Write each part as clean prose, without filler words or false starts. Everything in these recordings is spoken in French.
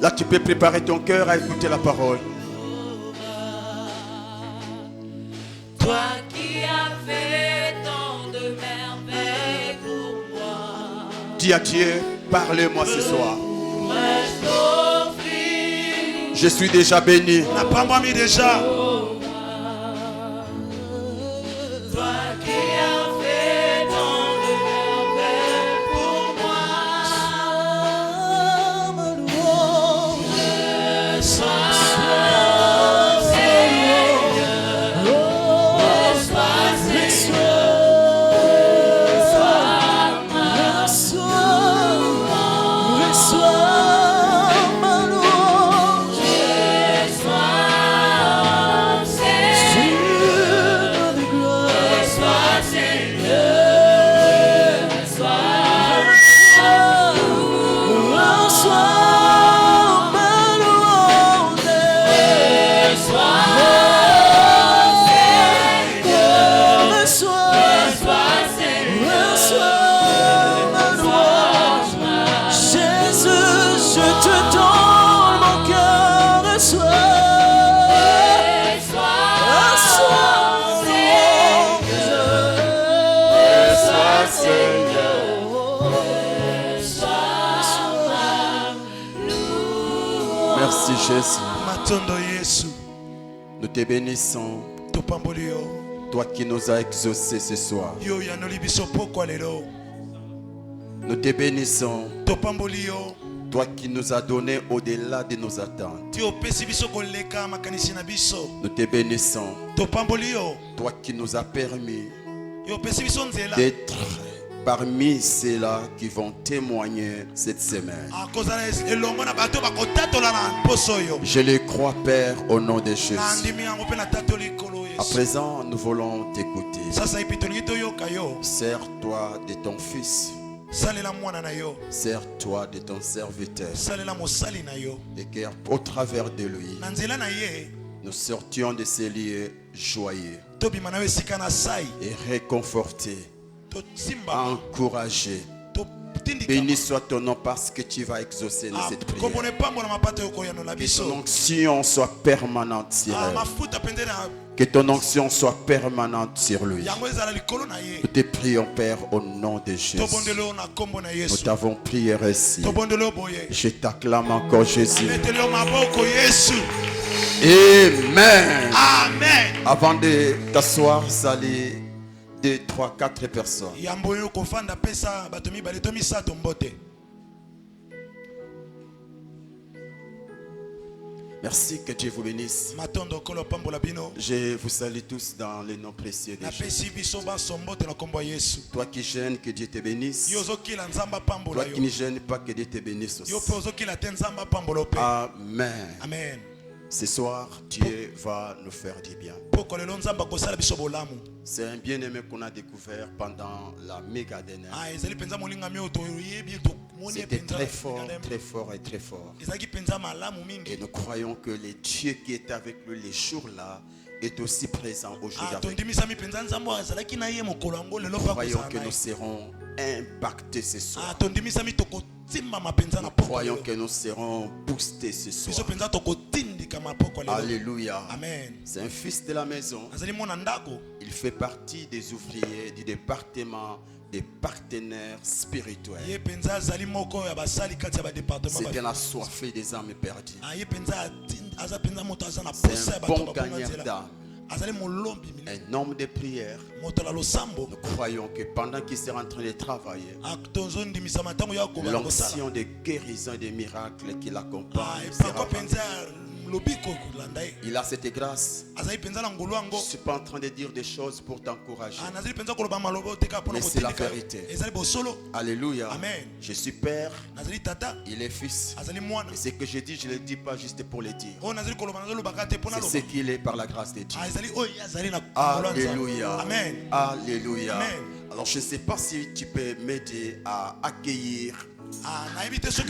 Là, tu peux préparer ton cœur à écouter la parole. Toi qui as fait tant de merveilles pour moi. Dis à Dieu, parle-moi ce soir. Je suis déjà béni. déjà. Merci Jésus. Nous te bénissons. Toi qui nous as exaucés ce soir. Nous te bénissons. Toi qui nous as donné au-delà de nos attentes. Nous te bénissons. Toi qui nous as permis d'être parmi ceux-là qui vont témoigner cette semaine. Je le crois, Père, au nom de Jésus. À présent, nous voulons t'écouter. Sers-toi de ton Fils. Sers-toi de ton serviteur. Et qu'au travers de lui, nous sortions de ces lieux joyeux et réconfortés, encouragés. Béni soit ton nom parce que tu vas exaucer cette prière. Que ton onction soit permanente sur elle. Que ton onction soit permanente sur lui. Nous te prions, Père, au nom de Jésus. Nous t'avons prié ainsi. Je t'acclame encore, Jésus. Amen. Amen. Avant de t'asseoir, salut 2, 3, 4 personnes. Merci, que Dieu vous bénisse. Je vous salue tous dans le nom précieux de Jésus. Toi qui gênes, que Dieu te bénisse. Toi qui ne gênes pas, que Dieu te bénisse aussi. Amen. Amen. Ce soir, Dieu va nous faire du bien. C'est un bien-aimé qu'on a découvert pendant la méga dernière. C'était très fort, très fort et très fort. Et nous croyons que le Dieu qui est avec lui les jours-là est aussi présent aujourd'hui. Nous croyons que nous serons impactés ce soir. Nous croyons que nous serons boostés ce soir. Alléluia. Amen. C'est un fils de la maison. Il fait partie des ouvriers du département des partenaires spirituels. C'est un assoiffé des âmes perdues. C'est un bon gagnant d'âme. Un homme de prière. Nous croyons que pendant qu'il sera en train de travailler, l'onction de guérison et de miracles qui l'accompagne sera vendue. Il a cette grâce. Je ne suis pas en train de dire des choses pour t'encourager, mais c'est la vérité. Alléluia. Amen. Je suis père, il est fils. Et ce que je dis, je ne le dis pas juste pour le dire. C'est ce qu'il est par la grâce de Dieu. Alléluia. Amen. Alléluia. Amen. Alors je ne sais pas si tu peux m'aider à accueillir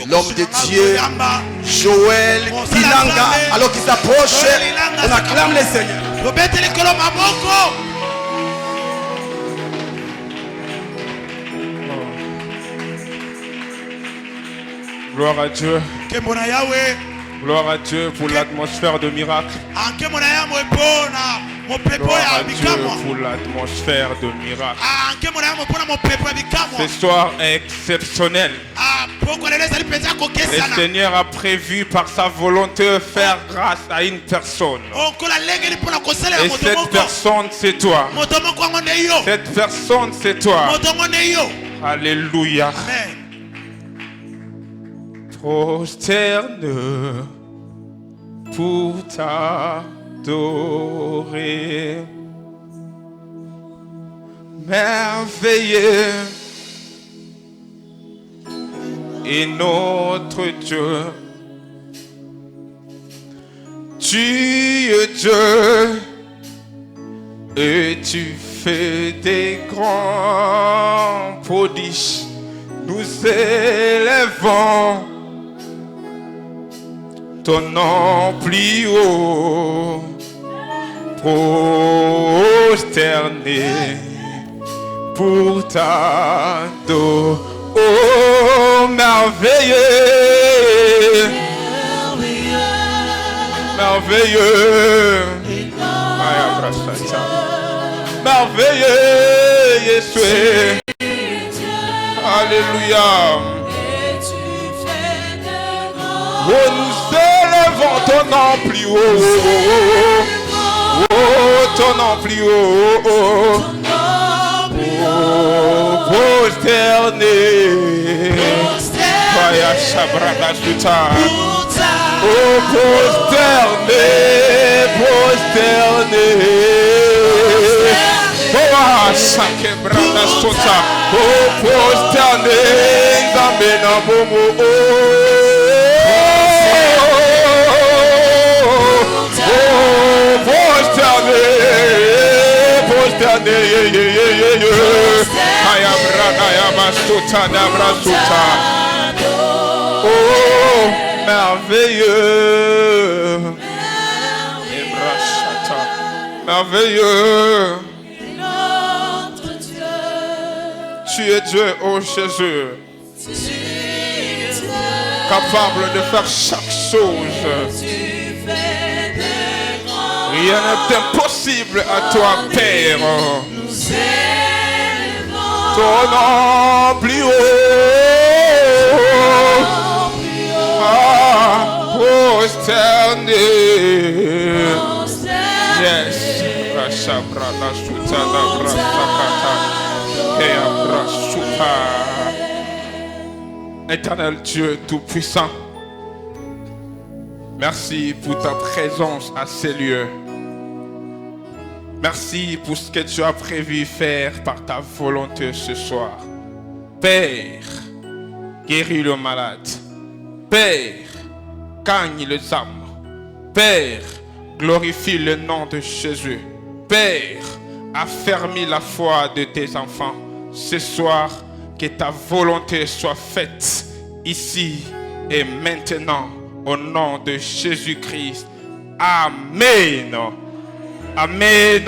l'homme de Dieu, Joël Kilanga. Alors qu'il s'approche, on acclame le Seigneur. Gloire à Dieu. Gloire à Dieu pour l'atmosphère de miracle. Gloire à Dieu pour l'atmosphère de miracle. Ce soir est exceptionnel. Le Seigneur a prévu par sa volonté faire grâce à une personne. Et cette personne, c'est toi. Cette personne, c'est toi. Alléluia. Amen. Prosterne pour t'adorer. Merveilleux est notre Dieu. Tu es Dieu et tu fais des grands prodiges. Nous élevons ton nom plus haut, prosterné pour t'adorer. Oh, merveilleux, merveilleux, merveilleux, Yeshua. Alléluia. Oh, nous élevons ton nom plus haut. Oh, ton nom plus haut. Oh, prosterné. Vaya Shabrada Suta. Oh, prosterné, prosterné. Oh, Shakebrada Suta. Oh, prosterné. Zamena Momo. Oh, merveilleux, merveilleux. Tu es Dieu, oh Jésus, capable de faire chaque chose. Rien n'est impossible à toi, Père. Ton nom plus haut, prosterné. Yes. Éternel Dieu Tout-Puissant, merci pour ta présence à ces lieux. Merci pour ce que tu as prévu faire par ta volonté ce soir. Père, guéris le malade. Père, gagne les âmes. Père, glorifie le nom de Jésus. Père, affermis la foi de tes enfants. Ce soir, que ta volonté soit faite ici et maintenant au nom de Jésus-Christ. Amen. Amen.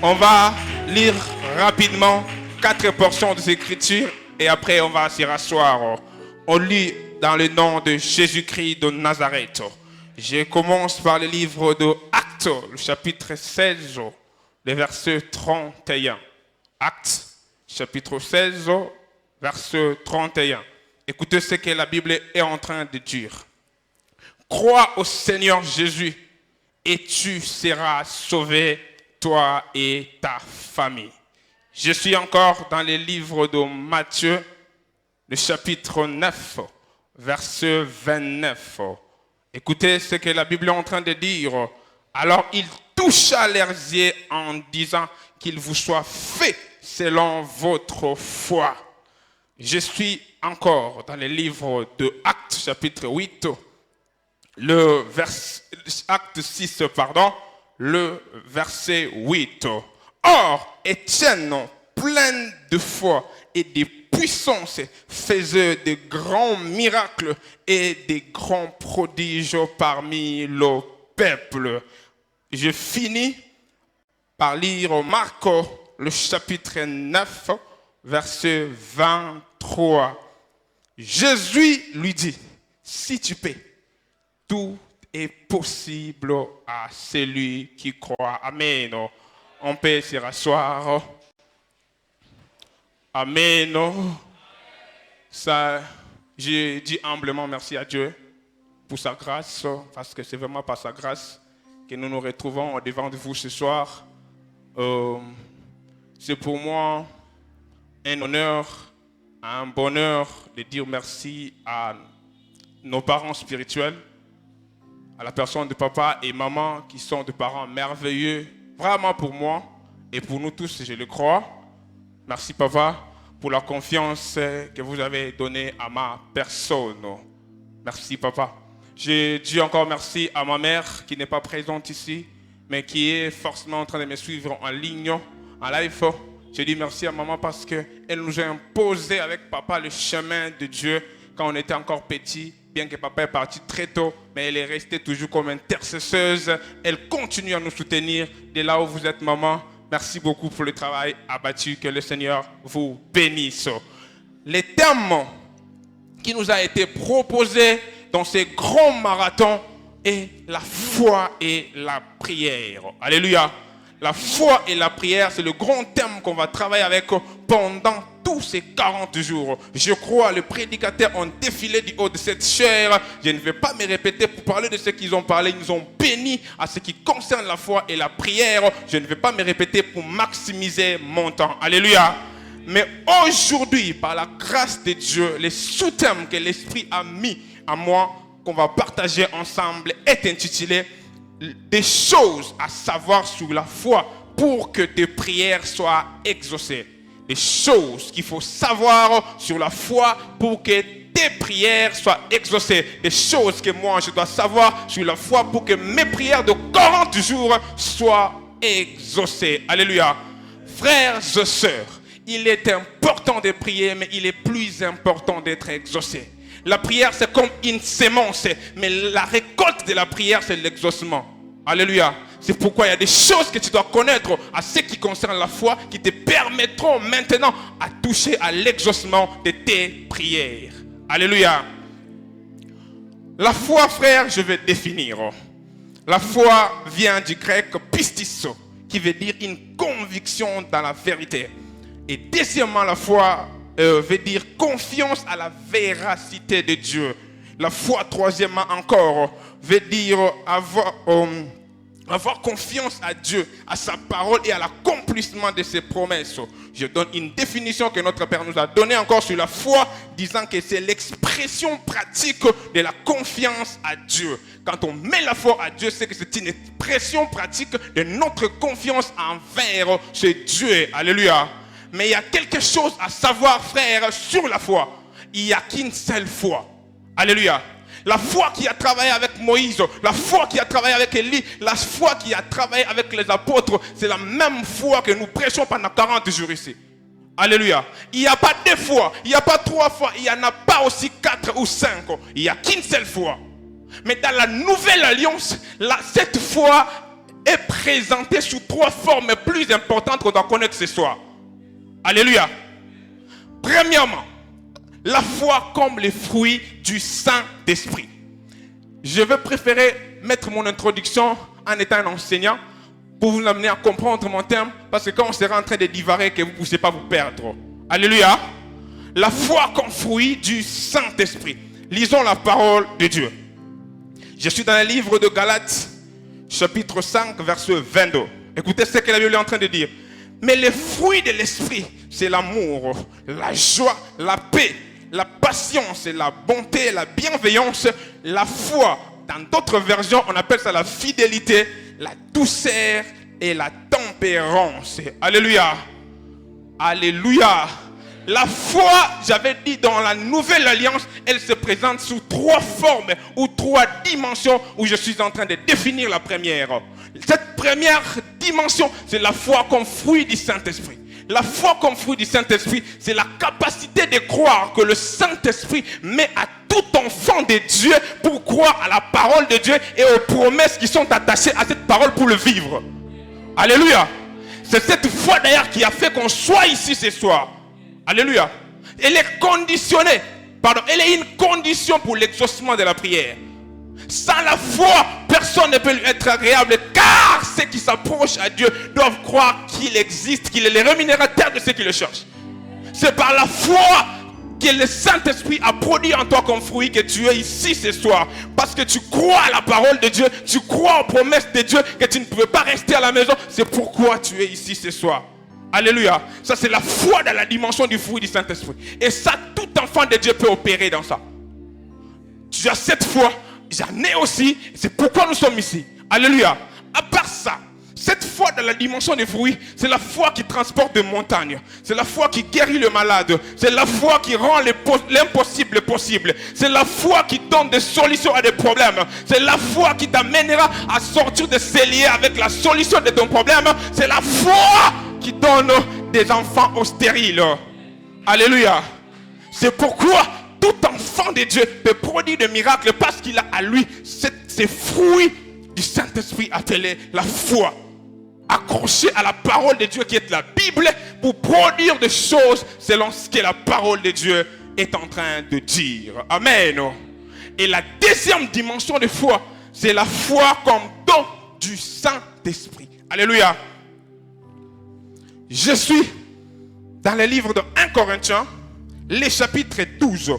On va lire rapidement 4 portions des Écritures et après on va s'y rasseoir. On lit dans le nom de Jésus-Christ de Nazareth. Je commence par le livre de Actes, le chapitre 16, le verset 31. Actes, chapitre 16, verset 31. Écoutez ce que la Bible est en train de dire. Crois au Seigneur Jésus et tu seras sauvé, toi et ta famille. Je suis encore dans le livre de Matthieu, le chapitre 9, verset 29. Écoutez ce que la Bible est en train de dire. Alors il toucha leurs yeux en disant qu'il vous soit fait selon votre foi. Je suis encore dans le livre de Actes, chapitre 8, Acte 6, le verset 8. Or, Étienne, plein de foi et de puissance, faisait de grands miracles et de grands prodiges parmi le peuple. Je finis par lire Marc, le chapitre 9, verset 23. Jésus lui dit, si tu peux, tout est possible à celui qui croit. Amen. On peut se rasseoir. Amen. Ça, je dis humblement merci à Dieu pour sa grâce, parce que c'est vraiment par sa grâce que nous nous retrouvons devant vous ce soir. C'est pour moi un honneur, un bonheur de dire merci à nos parents spirituels, à la personne de papa et maman qui sont des parents merveilleux, vraiment pour moi et pour nous tous, je le crois. Merci papa pour la confiance que vous avez donnée à ma personne. Merci papa. Je dis encore merci à ma mère qui n'est pas présente ici, mais qui est forcément en train de me suivre en ligne, en live. Je dis merci à maman parce qu'elle nous a imposé avec papa le chemin de Dieu quand on était encore petit. Bien que papa est parti très tôt, mais elle est restée toujours comme intercesseuse. Elle continue à nous soutenir de là où vous êtes, maman. Merci beaucoup pour le travail abattu. Que le Seigneur vous bénisse. Le thème qui nous a été proposé dans ces grands marathons est la foi et la prière. Alléluia. La foi et la prière, c'est le grand thème qu'on va travailler avec pendant tous ces 40 jours. Je crois, les prédicateurs ont défilé du haut de cette chair. Je ne vais pas me répéter pour parler de ce qu'ils ont parlé. Ils nous ont bénis à ce qui concerne la foi et la prière. Je ne vais pas me répéter pour maximiser mon temps. Alléluia. Mais aujourd'hui, par la grâce de Dieu, le sous-thème que l'Esprit a mis à moi, qu'on va partager ensemble, est intitulé des choses à savoir sur la foi pour que tes prières soient exaucées. Des choses qu'il faut savoir sur la foi pour que tes prières soient exaucées. Des choses que moi je dois savoir sur la foi pour que mes prières de 40 jours soient exaucées. Alléluia. Frères et sœurs, il est important de prier, mais il est plus important d'être exaucé. La prière, c'est comme une sémence, mais la récolte de la prière, c'est l'exaucement. Alléluia. C'est pourquoi il y a des choses que tu dois connaître à ce qui concerne la foi qui te permettront maintenant à toucher à l'exaucement de tes prières. Alléluia. La foi, frère, je vais définir. La foi vient du grec pistisso, qui veut dire une conviction dans la vérité. Et deuxièmement, la foi veut dire confiance à la véracité de Dieu. La foi, troisièmement encore, veut dire avoir confiance à Dieu, à sa parole et à l'accomplissement de ses promesses. Je donne une définition que notre Père nous a donnée encore sur la foi, disant que c'est l'expression pratique de la confiance à Dieu. Quand on met la foi à Dieu, c'est que c'est une expression pratique de notre confiance envers ce Dieu. Alléluia. Mais il y a quelque chose à savoir, frère, sur la foi. Il n'y a qu'une seule foi. Alléluia. La foi qui a travaillé avec Moïse, la foi qui a travaillé avec Élie, la foi qui a travaillé avec les apôtres, c'est la même foi que nous prêchons pendant 40 jours ici. Alléluia. Il n'y a pas 2 fois, il n'y a pas 3 fois, il n'y en a pas aussi 4 ou 5. Il n'y a qu'une seule foi. Mais dans la nouvelle alliance, cette foi est présentée sous 3 formes plus importantes qu'on doit connaître ce soir. Alléluia. Premièrement, la foi comme les fruits du Saint-Esprit. Je vais préférer mettre mon introduction en étant un enseignant pour vous amener à comprendre mon terme, parce que quand on sera en train de divaguer, que vous ne puissiez pas vous perdre. Alléluia. La foi comme fruit du Saint-Esprit. Lisons la parole de Dieu. Je suis dans le livre de Galates, chapitre 5, verset 22. Écoutez ce que la Bible est en train de dire. Mais les fruits de l'esprit, c'est l'amour, la joie, la paix, la patience, la bonté, la bienveillance, la foi. Dans d'autres versions, on appelle ça la fidélité, la douceur et la tempérance. Alléluia. Alléluia. La foi, j'avais dit dans la nouvelle alliance, elle se présente sous 3 formes ou 3 dimensions où je suis en train de définir la première. Cette première dimension, c'est la foi comme fruit du Saint-Esprit. La foi comme fruit du Saint-Esprit, c'est la capacité de croire que le Saint-Esprit met à tout enfant de Dieu pour croire à la parole de Dieu et aux promesses qui sont attachées à cette parole pour le vivre. Alléluia. C'est cette foi d'ailleurs qui a fait qu'on soit ici ce soir. Alléluia. Elle est conditionnée elle est une condition pour l'exaucement de la prière. Sans la foi, personne ne peut lui être agréable, car ceux qui s'approchent à Dieu doivent croire qu'il existe, qu'il est le rémunérateur de ceux qui le cherchent. C'est par la foi que le Saint-Esprit a produit en toi comme fruit que tu es ici ce soir. Parce que tu crois à la parole de Dieu, tu crois aux promesses de Dieu, que tu ne pouvais pas rester à la maison. C'est pourquoi tu es ici ce soir. Alléluia. Ça, c'est la foi dans la dimension du fruit du Saint-Esprit. Et ça, tout enfant de Dieu peut opérer dans ça. Tu as cette foi, j'en ai aussi. C'est pourquoi nous sommes ici. Alléluia. À part ça, cette foi dans la dimension des fruits, c'est la foi qui transporte des montagnes. C'est la foi qui guérit le malade. C'est la foi qui rend l'impossible possible. C'est la foi qui donne des solutions à des problèmes. C'est la foi qui t'amènera à sortir de ces liens avec la solution de ton problème. C'est la foi qui donne des enfants aux stériles. Alléluia. C'est pourquoi tout enfant de Dieu peut produire des miracles parce qu'il a à lui ces fruits du Saint-Esprit appelés la foi. Accroché à la parole de Dieu qui est la Bible pour produire des choses selon ce que la parole de Dieu est en train de dire. Amen. Et la deuxième dimension de foi, c'est la foi comme don du Saint-Esprit. Alléluia. Je suis dans le livre de 1 Corinthiens, les chapitres 12,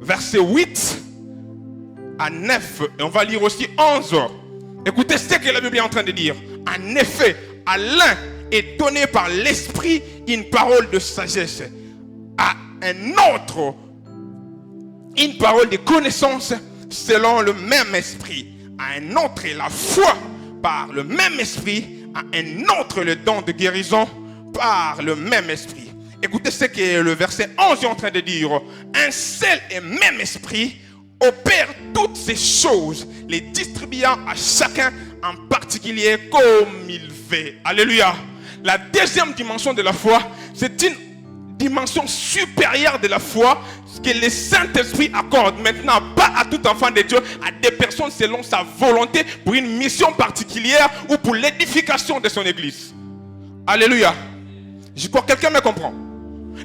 versets 8 à 9. Et on va lire aussi 11. Écoutez ce que la Bible est en train de dire. En effet, à l'un est donné par l'Esprit une parole de sagesse, à un autre une parole de connaissance selon le même Esprit, à un autre la foi par le même Esprit, à un autre le don de guérison par le même Esprit. Écoutez ce que le verset 11 est en train de dire. Un seul et même Esprit opère toutes ces choses, les distribuant à chacun en particulier comme il veut. Alléluia. La deuxième dimension de la foi, c'est une dimension supérieure de la foi que le Saint-Esprit accorde maintenant, pas à tout enfant de Dieu, à des personnes selon sa volonté pour une mission particulière ou pour l'édification de son église. Alléluia. Je crois que quelqu'un me comprend.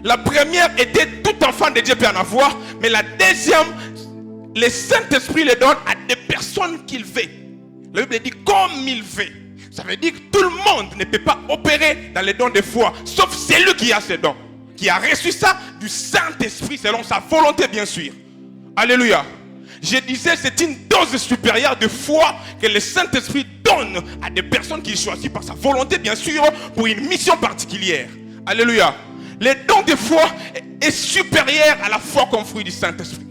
La première était tout enfant de Dieu peut en avoir, mais la deuxième, le Saint-Esprit le donne à des personnes qu'il veut. La Bible dit comme il veut. Ça veut dire que tout le monde ne peut pas opérer dans les dons de foi, sauf celui qui a ces dons, qui a reçu ça du Saint-Esprit selon sa volonté bien sûr. Alléluia. Je disais, c'est une dose supérieure de foi que le Saint-Esprit donne à des personnes qu'il choisit par sa volonté bien sûr pour une mission particulière. Alléluia. Le don de foi est supérieur à la foi comme fruit du Saint-Esprit.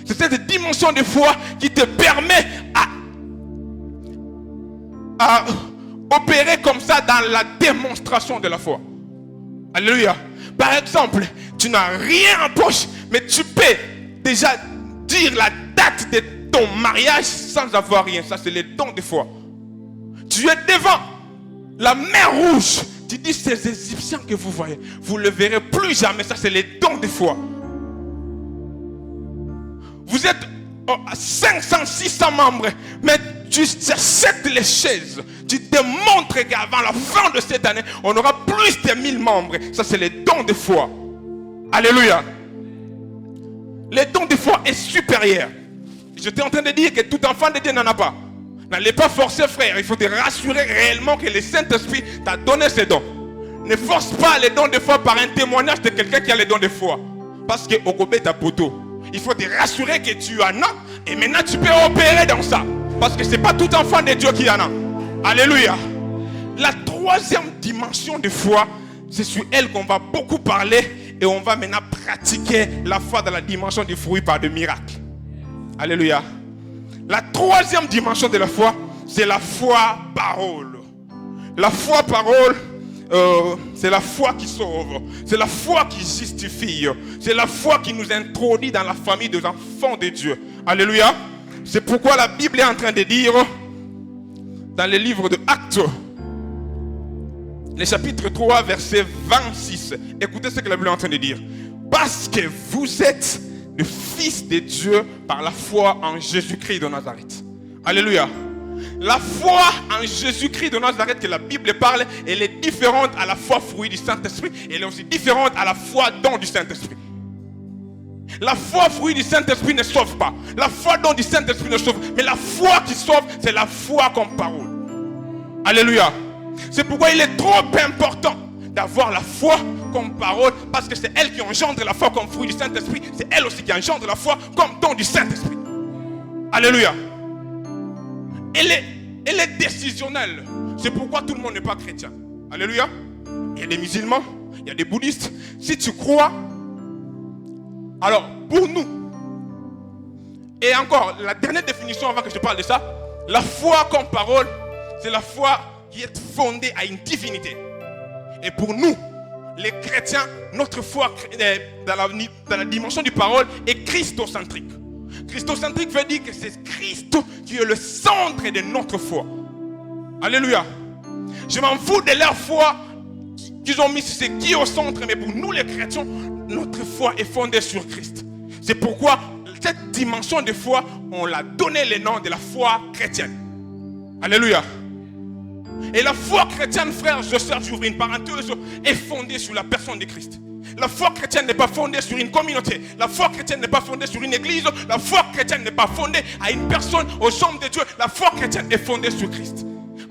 C'est cette dimension de foi qui te permet à opérer comme ça dans la démonstration de la foi. Alléluia. Par exemple, tu n'as rien en poche, mais tu peux déjà dire la date de ton mariage sans avoir rien. Ça, c'est le don de foi. Tu es devant la mer rouge. Tu dis, ces Égyptiens que vous voyez, vous ne le verrez plus jamais. Ça, c'est le don de foi. Vous êtes 500, 600 membres, mais tu achètes les chaises. Tu démontres qu'avant la fin de cette année, on aura plus de 1000 membres. Ça, c'est le don de foi. Alléluia. Le don de foi est supérieur. J'étais en train de dire que tout enfant de Dieu n'en a pas. N'allez pas forcer, frère. Il faut te rassurer réellement que le Saint-Esprit t'a donné ces dons. Ne force pas les dons de foi par un témoignage de quelqu'un qui a les dons de foi. Parce que Okobé t'a poteau. Il faut te rassurer que tu en as. Et maintenant tu peux opérer dans ça. Parce que ce n'est pas tout enfant de Dieu qui en a. Alléluia. La troisième dimension de foi, c'est sur elle qu'on va beaucoup parler. Et on va maintenant pratiquer la foi dans la dimension du fruit par des miracles. Alléluia. La troisième dimension de la foi, c'est la foi parole. La foi parole, c'est la foi qui sauve. C'est la foi qui justifie. C'est la foi qui nous introduit dans la famille des enfants de Dieu. Alléluia. C'est pourquoi la Bible est en train de dire dans le livre de Actes, le chapitre 3, verset 26. Écoutez ce que la Bible est en train de dire. Parce que vous êtes le Fils de Dieu par la foi en Jésus-Christ de Nazareth. Alléluia. La foi en Jésus-Christ de Nazareth que la Bible parle, elle est différente à la foi fruit du Saint-Esprit. Elle est aussi différente à la foi don du Saint-Esprit. La foi, fruit du Saint-Esprit, ne sauve pas. La foi don du Saint-Esprit ne sauve. Mais la foi qui sauve, c'est la foi comme parole. Alléluia. C'est pourquoi il est trop important d'avoir la foi comme parole, parce que c'est elle qui engendre la foi comme fruit du Saint-Esprit. C'est elle aussi qui engendre la foi comme don du Saint-Esprit. Alléluia. Elle est décisionnelle. C'est pourquoi tout le monde n'est pas chrétien. Alléluia. Il y a des musulmans, il y a des bouddhistes. Si tu crois, alors pour nous, et encore la dernière définition avant que je parle de ça, la foi comme parole, c'est la foi qui est fondée à une divinité. Et pour nous, les chrétiens, notre foi dans la dimension du parole est christocentrique. Christocentrique veut dire que c'est Christ qui est le centre de notre foi. Alléluia. Je m'en fous de leur foi qu'ils ont mis, c'est qui au centre, mais pour nous les chrétiens, notre foi est fondée sur Christ. C'est pourquoi cette dimension de foi, on l'a donné le nom de la foi chrétienne. Alléluia. Et la foi chrétienne, frère, j'ouvre une parenthèse, est fondée sur la personne de Christ. La foi chrétienne n'est pas fondée sur une communauté. La foi chrétienne n'est pas fondée sur une église. La foi chrétienne n'est pas fondée à une personne, aux hommes de Dieu. La foi chrétienne est fondée sur Christ.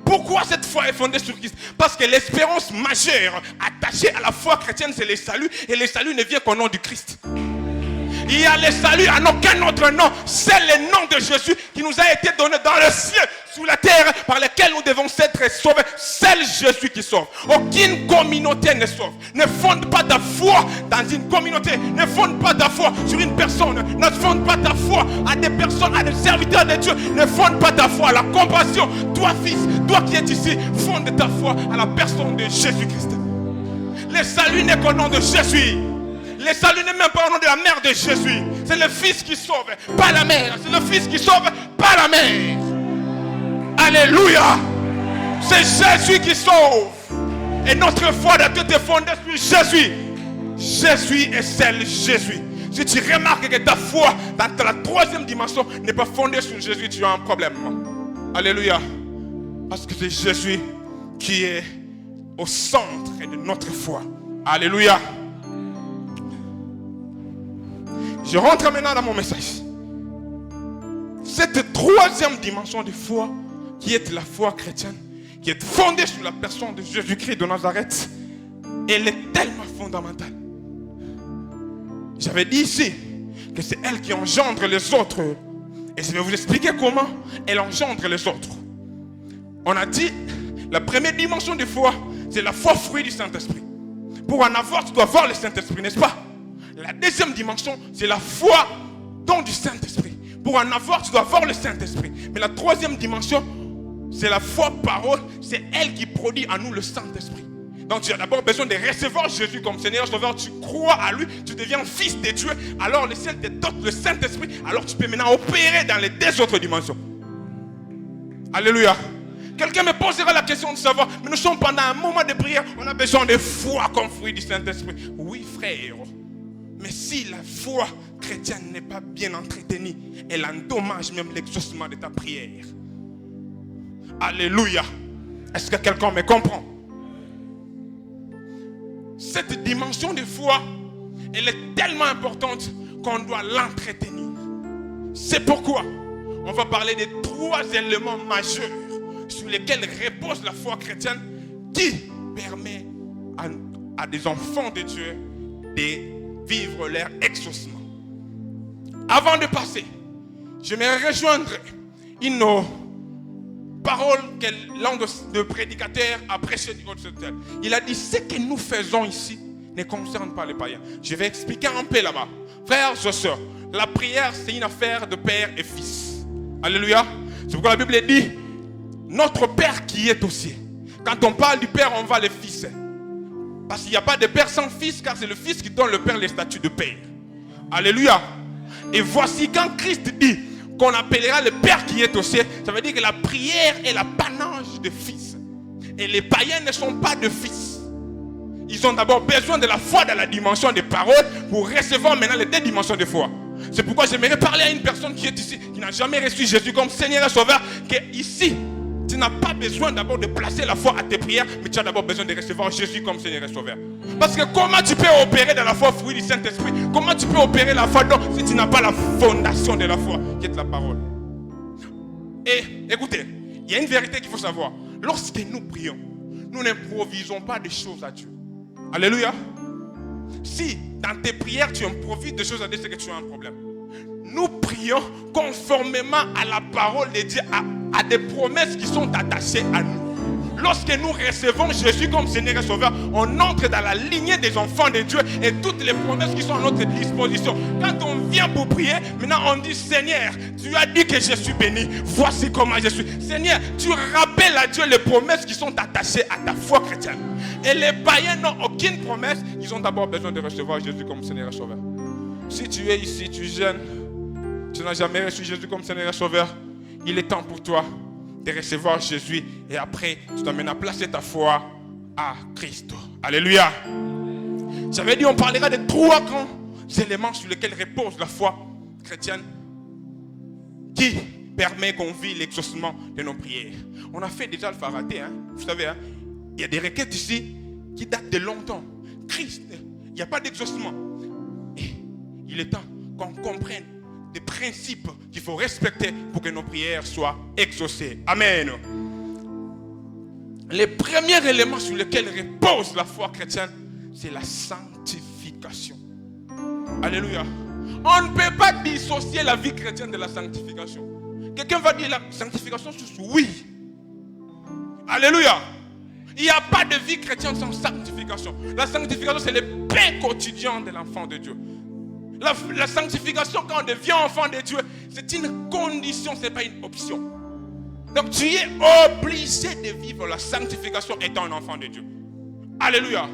Pourquoi cette foi est fondée sur Christ? Parce que l'espérance majeure attachée à la foi chrétienne, c'est le salut. Et le salut ne vient qu'au nom du Christ. Il y a le salut à aucun autre nom. C'est le nom de Jésus qui nous a été donné dans le ciel, sous la terre, par lequel nous devons être sauvés. C'est Jésus qui sauve. Aucune communauté ne sauve. Ne fonde pas ta foi dans une communauté. Ne fonde pas ta foi sur une personne. Ne fonde pas ta foi à des personnes, à des serviteurs de Dieu. Ne fonde pas ta foi à la compassion. Toi, fils, toi qui es ici, fonde ta foi à la personne de Jésus-Christ. Le salut n'est qu'au nom de Jésus. Le salut n'est même pas au nom de la mère de Jésus. C'est le fils qui sauve, pas la mère. C'est le fils qui sauve, pas la mère. Alléluia. C'est Jésus qui sauve. Et notre foi doit être fondée sur Jésus. Jésus est celle Jésus. Si tu remarques que ta foi dans la troisième dimension n'est pas fondée sur Jésus, tu as un problème. Alléluia. Parce que c'est Jésus qui est au centre de notre foi. Alléluia. Je rentre maintenant dans mon message. Cette troisième dimension de foi, qui est la foi chrétienne, qui est fondée sur la personne de Jésus-Christ de Nazareth, elle est tellement fondamentale. J'avais dit ici que c'est elle qui engendre les autres. Et je vais vous expliquer comment elle engendre les autres. On a dit, la première dimension de foi, c'est la foi fruit du Saint-Esprit. Pour en avoir, tu dois avoir le Saint-Esprit, n'est-ce pas? La deuxième dimension, c'est la foi don du Saint-Esprit. Pour en avoir, tu dois avoir le Saint-Esprit. Mais la troisième dimension, c'est la foi parole. C'est elle qui produit en nous le Saint-Esprit. Donc tu as d'abord besoin de recevoir Jésus comme Seigneur Sauveur. Tu crois à lui, tu deviens fils de Dieu. Alors le ciel te donne le Saint-Esprit. Alors tu peux maintenant opérer dans les deux autres dimensions. Alléluia. Quelqu'un me posera la question de savoir, mais nous sommes pendant un moment de prière, on a besoin de foi comme fruit du Saint-Esprit. Oui frère. Mais si la foi chrétienne n'est pas bien entretenue, elle endommage même l'exaucement de ta prière. Alléluia. Est-ce que quelqu'un me comprend? Cette dimension de foi, elle est tellement importante qu'on doit l'entretenir. C'est pourquoi on va parler des trois éléments majeurs sur lesquels repose la foi chrétienne qui permet à des enfants de Dieu de vivre leur exaucement. Avant de passer, je vais rejoindre une parole que l'un de prédicateurs a prêché du Haut-Sautel. Il a dit, ce que nous faisons ici ne concerne pas les païens. Je vais expliquer un peu là-bas. Frères et sœurs, la prière c'est une affaire de père et fils. Alléluia. C'est pourquoi la Bible dit, notre Père qui est aux cieux. Quand on parle du Père, on va le Fils. Parce qu'il n'y a pas de Père sans Fils, car c'est le Fils qui donne le Père les statuts de Père. Alléluia. Et voici quand Christ dit qu'on appellera le Père qui est au ciel, ça veut dire que la prière est l'apanage de Fils. Et les païens ne sont pas de Fils. Ils ont d'abord besoin de la foi dans la dimension des paroles pour recevoir maintenant les deux dimensions de foi. C'est pourquoi j'aimerais parler à une personne qui est ici, qui n'a jamais reçu Jésus comme Seigneur et Sauveur, que ici, Tu n'as pas besoin d'abord de placer la foi à tes prières, mais tu as d'abord besoin de recevoir Jésus comme Seigneur et Sauveur. Parce que comment tu peux opérer dans la foi fruit du Saint-Esprit? Comment tu peux opérer la foi donc, si tu n'as pas la fondation de la foi, qui est la parole? Et écoutez, il y a une vérité qu'il faut savoir. Lorsque nous prions, nous n'improvisons pas des choses à Dieu. Alléluia. Si dans tes prières tu improvises des choses à Dieu, c'est que tu as un problème. Nous prions conformément à la parole de Dieu, à des promesses qui sont attachées à nous. Lorsque nous recevons Jésus comme Seigneur et Sauveur, on entre dans la lignée des enfants de Dieu et toutes les promesses qui sont à notre disposition. Quand on vient pour prier, maintenant on dit: Seigneur, tu as dit que je suis béni, voici comment je suis. Seigneur, tu rappelles à Dieu les promesses qui sont attachées à ta foi chrétienne. Et les païens n'ont aucune promesse, ils ont d'abord besoin de recevoir Jésus comme Seigneur et Sauveur. Si tu es ici, tu jeûnes, tu n'as jamais reçu Jésus comme Seigneur et Sauveur, il est temps pour toi de recevoir Jésus et après tu t'amènes à placer ta foi à Christ. Alléluia. J'avais dit on parlera de 3 grands éléments sur lesquels repose la foi chrétienne qui permet qu'on vive l'exaucement de nos prières. On a fait déjà le faraté, hein? Vous savez, hein? Il y a des requêtes ici qui datent de longtemps. Christ, il n'y a pas d'exaucement. Et il est temps qu'on comprenne des principes qu'il faut respecter pour que nos prières soient exaucées. Amen. Les premiers éléments sur lesquels repose la foi chrétienne, c'est la sanctification. Alléluia. On ne peut pas dissocier la vie chrétienne de la sanctification. Quelqu'un va dire la sanctification, oui. Alléluia. Il n'y a pas de vie chrétienne sans sanctification. La sanctification, c'est le pain quotidien de l'enfant de Dieu. La sanctification, quand on devient enfant de Dieu, c'est une condition, ce n'est pas une option. Donc tu es obligé de vivre la sanctification étant un enfant de Dieu. Alléluia.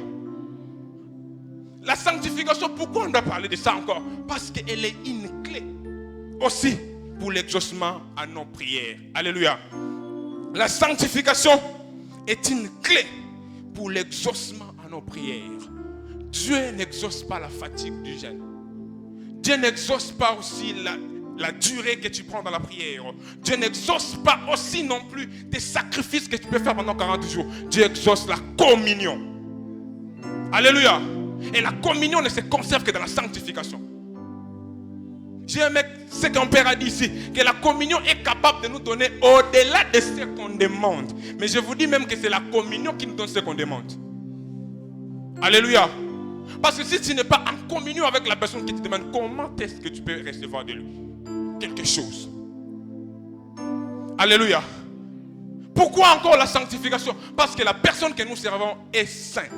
La sanctification, pourquoi on doit parler de ça encore? Parce qu'elle est une clé aussi pour l'exaucement à nos prières. Alléluia. La sanctification est une clé pour l'exaucement à nos prières. Dieu n'exauce pas la fatigue du jeûne. Dieu n'exauce pas aussi la durée que tu prends dans la prière. Dieu n'exauce pas aussi non plus tes sacrifices que tu peux faire pendant 40 jours. Dieu exauce la communion. Alléluia. Et la communion ne se conserve que dans la sanctification. J'ai aimé ce qu'un père a dit ici, que la communion est capable de nous donner au-delà de ce qu'on demande. Mais je vous dis même que c'est la communion qui nous donne ce qu'on demande. Alléluia. Parce que si tu n'es pas en communion avec la personne qui te demande, comment est-ce que tu peux recevoir de lui quelque chose? Alléluia. Pourquoi encore la sanctification? Parce que la personne que nous servons est sainte.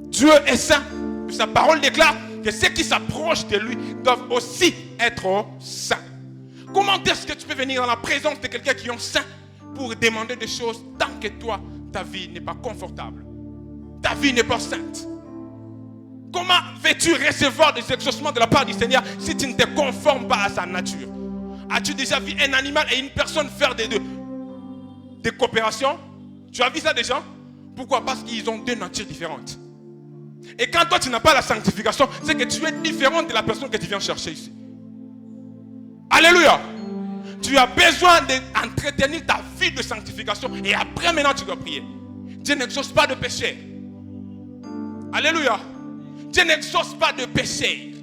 Dieu est saint. Sa parole déclare que ceux qui s'approchent de lui doivent aussi être saints. Comment est-ce que tu peux venir dans la présence de quelqu'un qui est saint pour demander des choses tant que toi, ta vie n'est pas confortable? Ta vie n'est pas sainte. Comment veux-tu recevoir des exaucements de la part du Seigneur si tu ne te conformes pas à sa nature? As-tu déjà vu un animal et une personne faire des coopérations? Tu as vu ça déjà? Pourquoi? Parce qu'ils ont 2 natures différentes. Et quand toi tu n'as pas la sanctification, c'est que tu es différent de la personne que tu viens chercher ici. Alléluia. Tu as besoin d'entretenir ta vie de sanctification et après maintenant tu dois prier. Dieu n'exauce pas de péché. Alléluia. Dieu n'exauce pas de péché.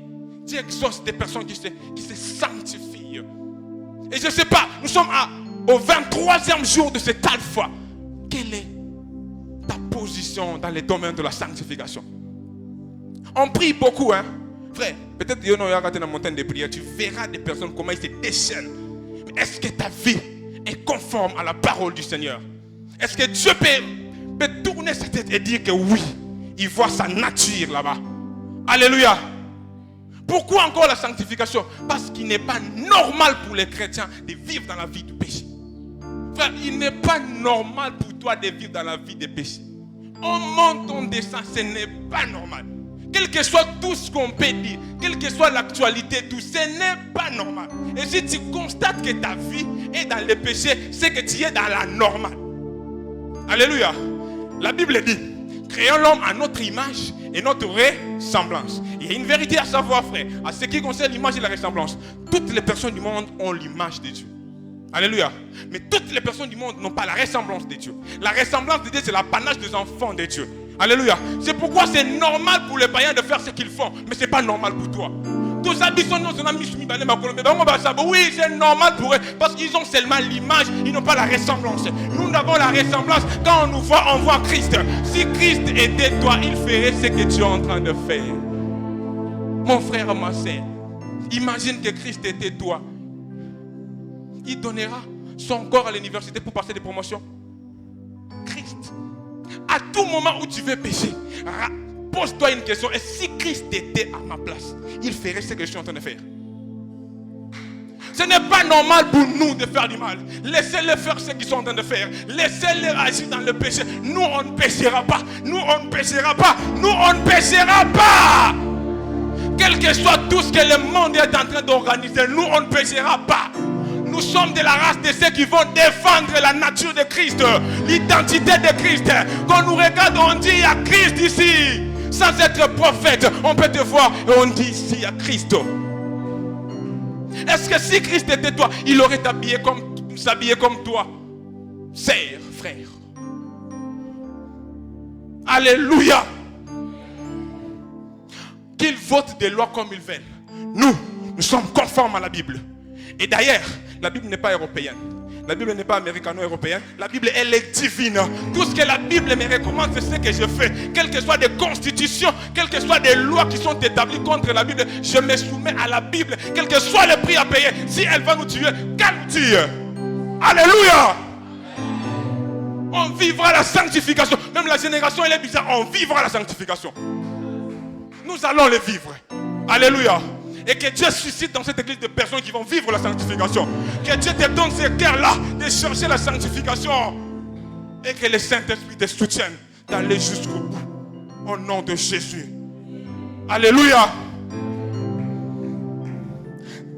Dieu exauce des personnes qui se sanctifient. Et je ne sais pas, nous sommes au 23e jour de cette alpha. Quelle est ta position dans les domaines de la sanctification? On prie beaucoup, hein. Frère, peut-être que tu vas dans la montagne de prière, tu verras des personnes comment ils se déchaînent. Mais est-ce que ta vie est conforme à la parole du Seigneur? Est-ce que Dieu peut tourner sa tête et dire que oui, il voit sa nature là-bas? Alléluia. Pourquoi encore la sanctification? Parce qu'il n'est pas normal pour les chrétiens de vivre dans la vie du péché. Frère, il n'est pas normal pour toi de vivre dans la vie du péché. On monte, on descend, ce n'est pas normal. Quel que soit tout ce qu'on peut dire, quelle que soit l'actualité, tout, ce n'est pas normal. Et si tu constates que ta vie est dans le péché, c'est que tu es dans la normale. Alléluia. La Bible dit, créons l'homme à notre image et notre ressemblance. Il y a une vérité à savoir, frère. À ce qui concerne l'image et la ressemblance, toutes les personnes du monde ont l'image de Dieu. Alléluia. Mais toutes les personnes du monde n'ont pas la ressemblance de Dieu. La ressemblance de Dieu, c'est l'apanage des enfants de Dieu. Alléluia. C'est pourquoi c'est normal pour les païens de faire ce qu'ils font. Mais ce n'est pas normal pour toi. Oui, c'est normal pour eux. Parce qu'ils ont seulement l'image. Ils n'ont pas la ressemblance. Nous avons la ressemblance. Quand on nous voit, on voit Christ. Si Christ était toi, il ferait ce que tu es en train de faire. Mon frère, ma soeur, imagine que Christ était toi. Il donnera son corps à l'université pour passer des promotions. Christ. À tout moment où tu veux pécher, pose-toi une question. Et si Christ était à ma place, il ferait ce que je suis en train de faire. Ce n'est pas normal pour nous de faire du mal. Laissez-les faire ce qu'ils sont en train de faire. Laissez-les agir dans le péché. Nous, on ne péchera pas. Nous, on ne péchera pas. Nous, on ne péchera pas. Quel que soit tout ce que le monde est en train d'organiser, nous, on ne péchera pas. Nous sommes de la race de ceux qui vont défendre la nature de Christ, l'identité de Christ. Quand nous regardons, on dit il y a Christ ici. Sans être prophète, on peut te voir et on dit ici il y a Christ. Est-ce que si Christ était toi, il aurait s'habillé comme toi? Sœur, frère. Alléluia. Qu'ils votent des lois comme ils veulent. Nous sommes conformes à la Bible. Et d'ailleurs, la Bible n'est pas européenne. La Bible n'est pas américano-européenne. La Bible, elle est divine. Tout ce que la Bible me recommande, c'est ce que je fais. Quelles que soient des constitutions, quelles que soient des lois qui sont établies contre la Bible, je me soumets à la Bible. Quel que soit le prix à payer, si elle va nous tuer, qu'elle nous tue. Alléluia. On vivra la sanctification. Même la génération, elle est bizarre. On vivra la sanctification. Nous allons le vivre. Alléluia. Et que Dieu suscite dans cette église des personnes qui vont vivre la sanctification. Que Dieu te donne ce cœur-là de chercher la sanctification. Et que le Saint-Esprit te soutienne d'aller jusqu'au bout. Au nom de Jésus. Alléluia.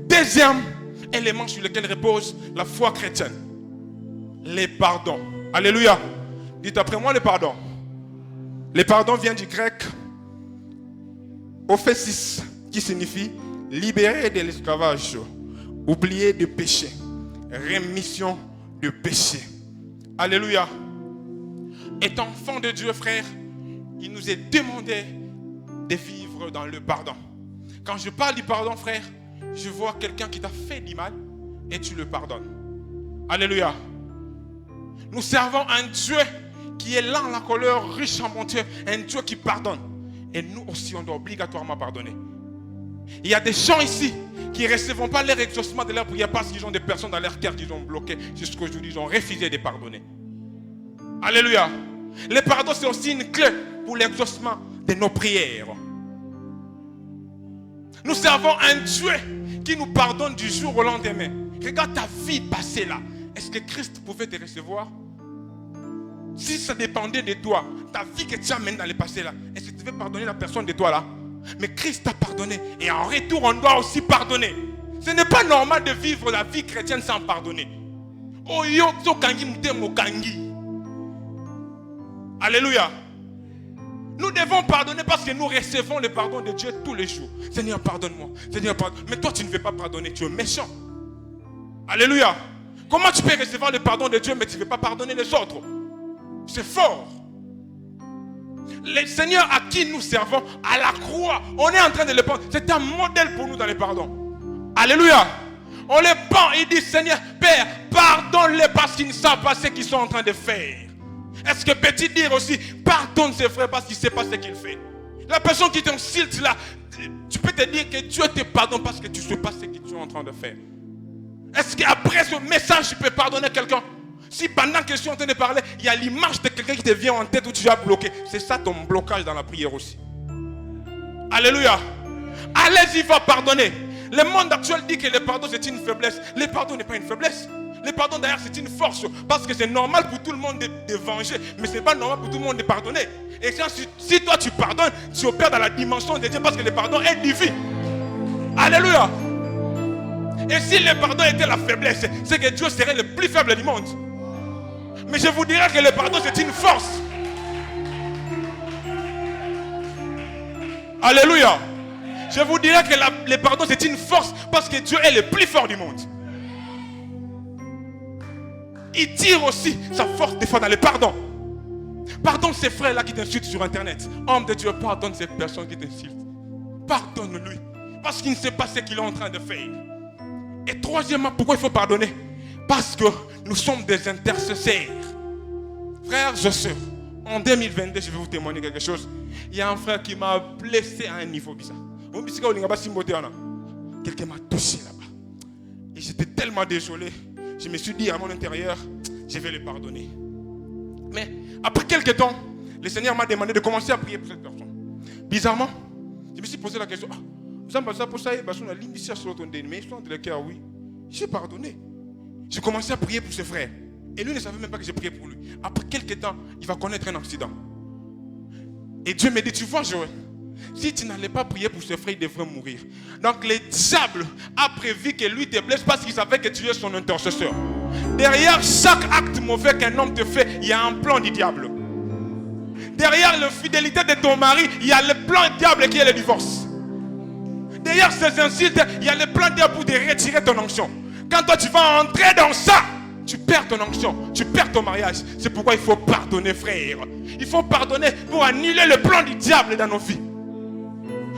Deuxième élément sur lequel repose la foi chrétienne. Les pardons. Alléluia. Dites après moi le pardon. Le pardon vient du grec ophésis, qui signifie libérer de l'esclavage, oublier de péché, rémission de péché. Alléluia. Étant enfant de Dieu, frère, il nous est demandé de vivre dans le pardon. Quand je parle du pardon, frère, je vois quelqu'un qui t'a fait du mal et tu le pardonnes. Alléluia. Nous servons un Dieu qui est lent à la colère, riche en bonté, un Dieu qui pardonne. Et nous aussi, on doit obligatoirement pardonner. Il y a des gens ici qui ne recevront pas leur exaucement de leur prière parce qu'ils ont des personnes dans leur cœur qui ont bloqué jusqu'aujourd'hui, ils ont refusé de pardonner. Alléluia. Le pardon, c'est aussi une clé pour l'exaucement de nos prières. Nous servons un Dieu qui nous pardonne du jour au lendemain. Regarde ta vie passée là. Est-ce que Christ pouvait te recevoir? Si ça dépendait de toi, ta vie que tu amènes dans le passé là, est-ce que tu veux pardonner la personne de toi là? Mais Christ t'a pardonné. Et en retour, on doit aussi pardonner. Ce n'est pas normal de vivre la vie chrétienne sans pardonner. Alléluia. Nous devons pardonner parce que nous recevons le pardon de Dieu tous les jours. Seigneur, pardonne-moi. Seigneur, pardonne. Mais toi, tu ne veux pas pardonner. Tu es méchant. Alléluia. Comment tu peux recevoir le pardon de Dieu mais tu ne veux pas pardonner les autres? C'est fort. Le Seigneur à qui nous servons à la croix, on est en train de le prendre. C'est un modèle pour nous dans le pardon. Alléluia. On le prend, il dit Seigneur, Père, pardonne-les parce qu'ils ne savent pas ce qu'ils sont en train de faire. Est-ce que peut-il dire aussi, pardonne ses frères parce qu'il ne sait pas ce qu'il fait? La personne qui t'insulte là, tu peux te dire que Dieu te pardonne parce que tu ne sais pas ce que tu es en train de faire. Est-ce qu'après ce message, tu peux pardonner quelqu'un? Si pendant que je suis en train de parler, il y a l'image de quelqu'un qui te vient en tête où tu as bloqué, c'est ça ton blocage dans la prière aussi. Alléluia. Allez-y, va pardonner. Le monde actuel dit que le pardon c'est une faiblesse. Le pardon n'est pas une faiblesse. Le pardon d'ailleurs c'est une force. Parce que c'est normal pour tout le monde de venger. Mais ce n'est pas normal pour tout le monde de pardonner. Et si toi tu pardonnes, tu opères dans la dimension de Dieu parce que le pardon est divin. Alléluia. Et si le pardon était la faiblesse, c'est que Dieu serait le plus faible du monde. Mais je vous dirais que le pardon c'est une force. Alléluia. Je vous dirais que le pardon c'est une force parce que Dieu est le plus fort du monde. il tire aussi sa force des fois dans le pardon. Pardonne ces frères-là qui t'insultent sur internet. Homme de Dieu, pardonne ces personnes qui t'insultent. Pardonne-lui. Parce qu'il ne sait pas ce qu'il est en train de faire. Et troisièmement, pourquoi il faut pardonner? Parce que nous sommes des intercesseurs. Frères et sœurs, en 2022, je vais vous témoigner quelque chose. Il y a un frère qui m'a blessé à un niveau bizarre. Quelqu'un m'a touché là-bas. Et j'étais tellement désolé. Je me suis dit à mon intérieur, je vais le pardonner. Mais après quelques temps, le Seigneur m'a demandé de commencer à prier pour cette personne. Bizarrement, je me suis posé la question. Mais oui, j'ai pardonné. J'ai commencé à prier pour ce frère. Et lui ne savait même pas que j'ai prié pour lui. Après quelques temps, il va connaître un accident. Et Dieu me dit, tu vois Joël, si tu n'allais pas prier pour ce frère, il devrait mourir. Donc le diable a prévu que lui te blesse parce qu'il savait que tu es son intercesseur. Derrière chaque acte mauvais qu'un homme te fait, il y a un plan du diable. Derrière l'infidélité de ton mari, il y a le plan du diable qui est le divorce. Derrière ces insultes, il y a le plan du diable pour te retirer ton onction. Quand toi tu vas entrer dans ça, tu perds ton onction, tu perds ton mariage. C'est pourquoi il faut pardonner, frère. Il faut pardonner pour annuler le plan du diable dans nos vies.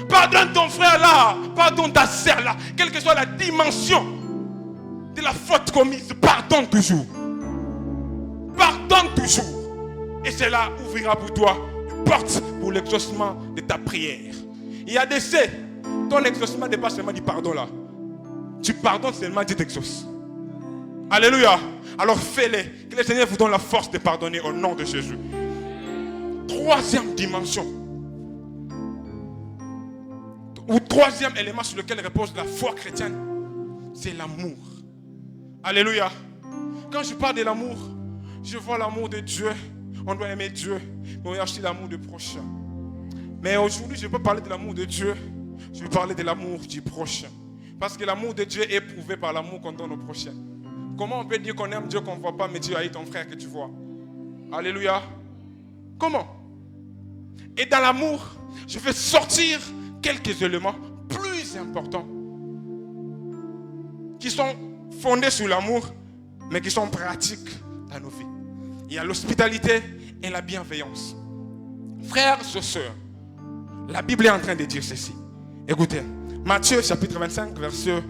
Pardonne ton frère là, pardonne ta sœur là, quelle que soit la dimension de la faute commise, pardonne toujours. Pardonne toujours. Et cela ouvrira pour toi une porte pour l'exaucement de ta prière. Il y a des faits, ton exaucement n'est pas seulement du pardon là. Tu pardonnes seulement, Dieu t'exauce. Alléluia. Alors fais-les. Que le Seigneur vous donne la force de pardonner au nom de Jésus. Troisième dimension. Ou troisième élément sur lequel repose la foi chrétienne, c'est l'amour. Alléluia. Quand je parle de l'amour, je vois l'amour de Dieu. On doit aimer Dieu, mais on a aussi l'amour du prochain. Mais aujourd'hui, je ne vais pas parler de l'amour de Dieu, je vais parler de l'amour du prochain. Parce que l'amour de Dieu est prouvé par l'amour qu'on donne au prochain. Comment on peut dire qu'on aime Dieu qu'on ne voit pas, mais Dieu haït ton frère que tu vois? Alléluia. Comment? Et dans l'amour, je vais sortir quelques éléments plus importants qui sont fondés sur l'amour, mais qui sont pratiques dans nos vies. Il y a l'hospitalité et la bienveillance. Frères et sœurs, la Bible est en train de dire ceci. Écoutez, Matthieu chapitre 25, verset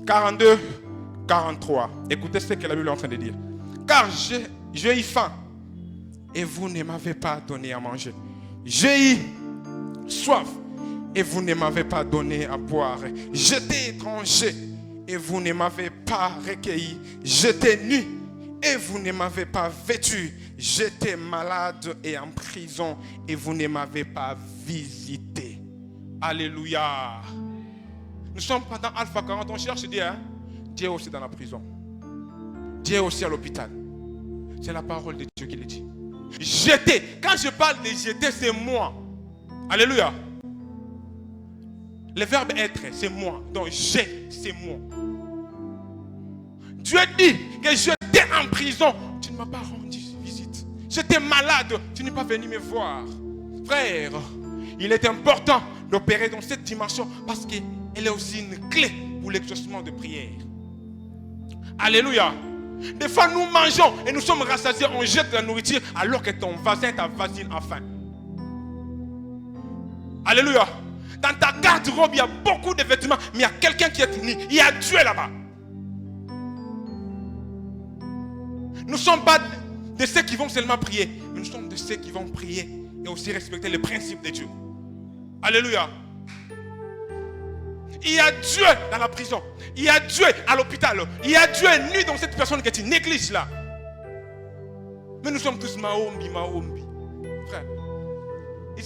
42, 43. Écoutez ce que la Bible est en train de dire. Car j'ai eu faim et vous ne m'avez pas donné à manger. J'ai eu soif et vous ne m'avez pas donné à boire. J'étais étranger et vous ne m'avez pas recueilli. J'étais nu et vous ne m'avez pas vêtu. J'étais malade et en prison et vous ne m'avez pas visité. Alléluia. Nous sommes pendant Alpha 40, on cherche Dieu. Hein? Dieu est aussi dans la prison. Dieu est aussi à l'hôpital. C'est la parole de Dieu qui le dit. J'étais. Quand je parle de j'étais, c'est moi. Alléluia. Le verbe être, c'est moi. Donc j'ai, c'est moi. Dieu dit que j'étais en prison. Tu ne m'as pas rendu visite. J'étais malade. Tu n'es pas venu me voir. Frère, il est important d'opérer dans cette dimension parce qu'elle est aussi une clé pour l'exaucement de prière. Alléluia. Des fois, nous mangeons et nous sommes rassasiés. On jette la nourriture alors que ton voisin, ta voisine a faim. Alléluia. Dans ta garde-robe, il y a beaucoup de vêtements, mais il y a quelqu'un qui est nu. Il y a Dieu là-bas. Nous ne sommes pas de ceux qui vont seulement prier, mais nous sommes de ceux qui vont prier et aussi respecter les principes de Dieu. Alléluia. Il y a Dieu dans la prison. Il y a Dieu à l'hôpital. Il y a Dieu nu dans cette personne que tu négliges là. Mais nous sommes tous maombi. Frère. Il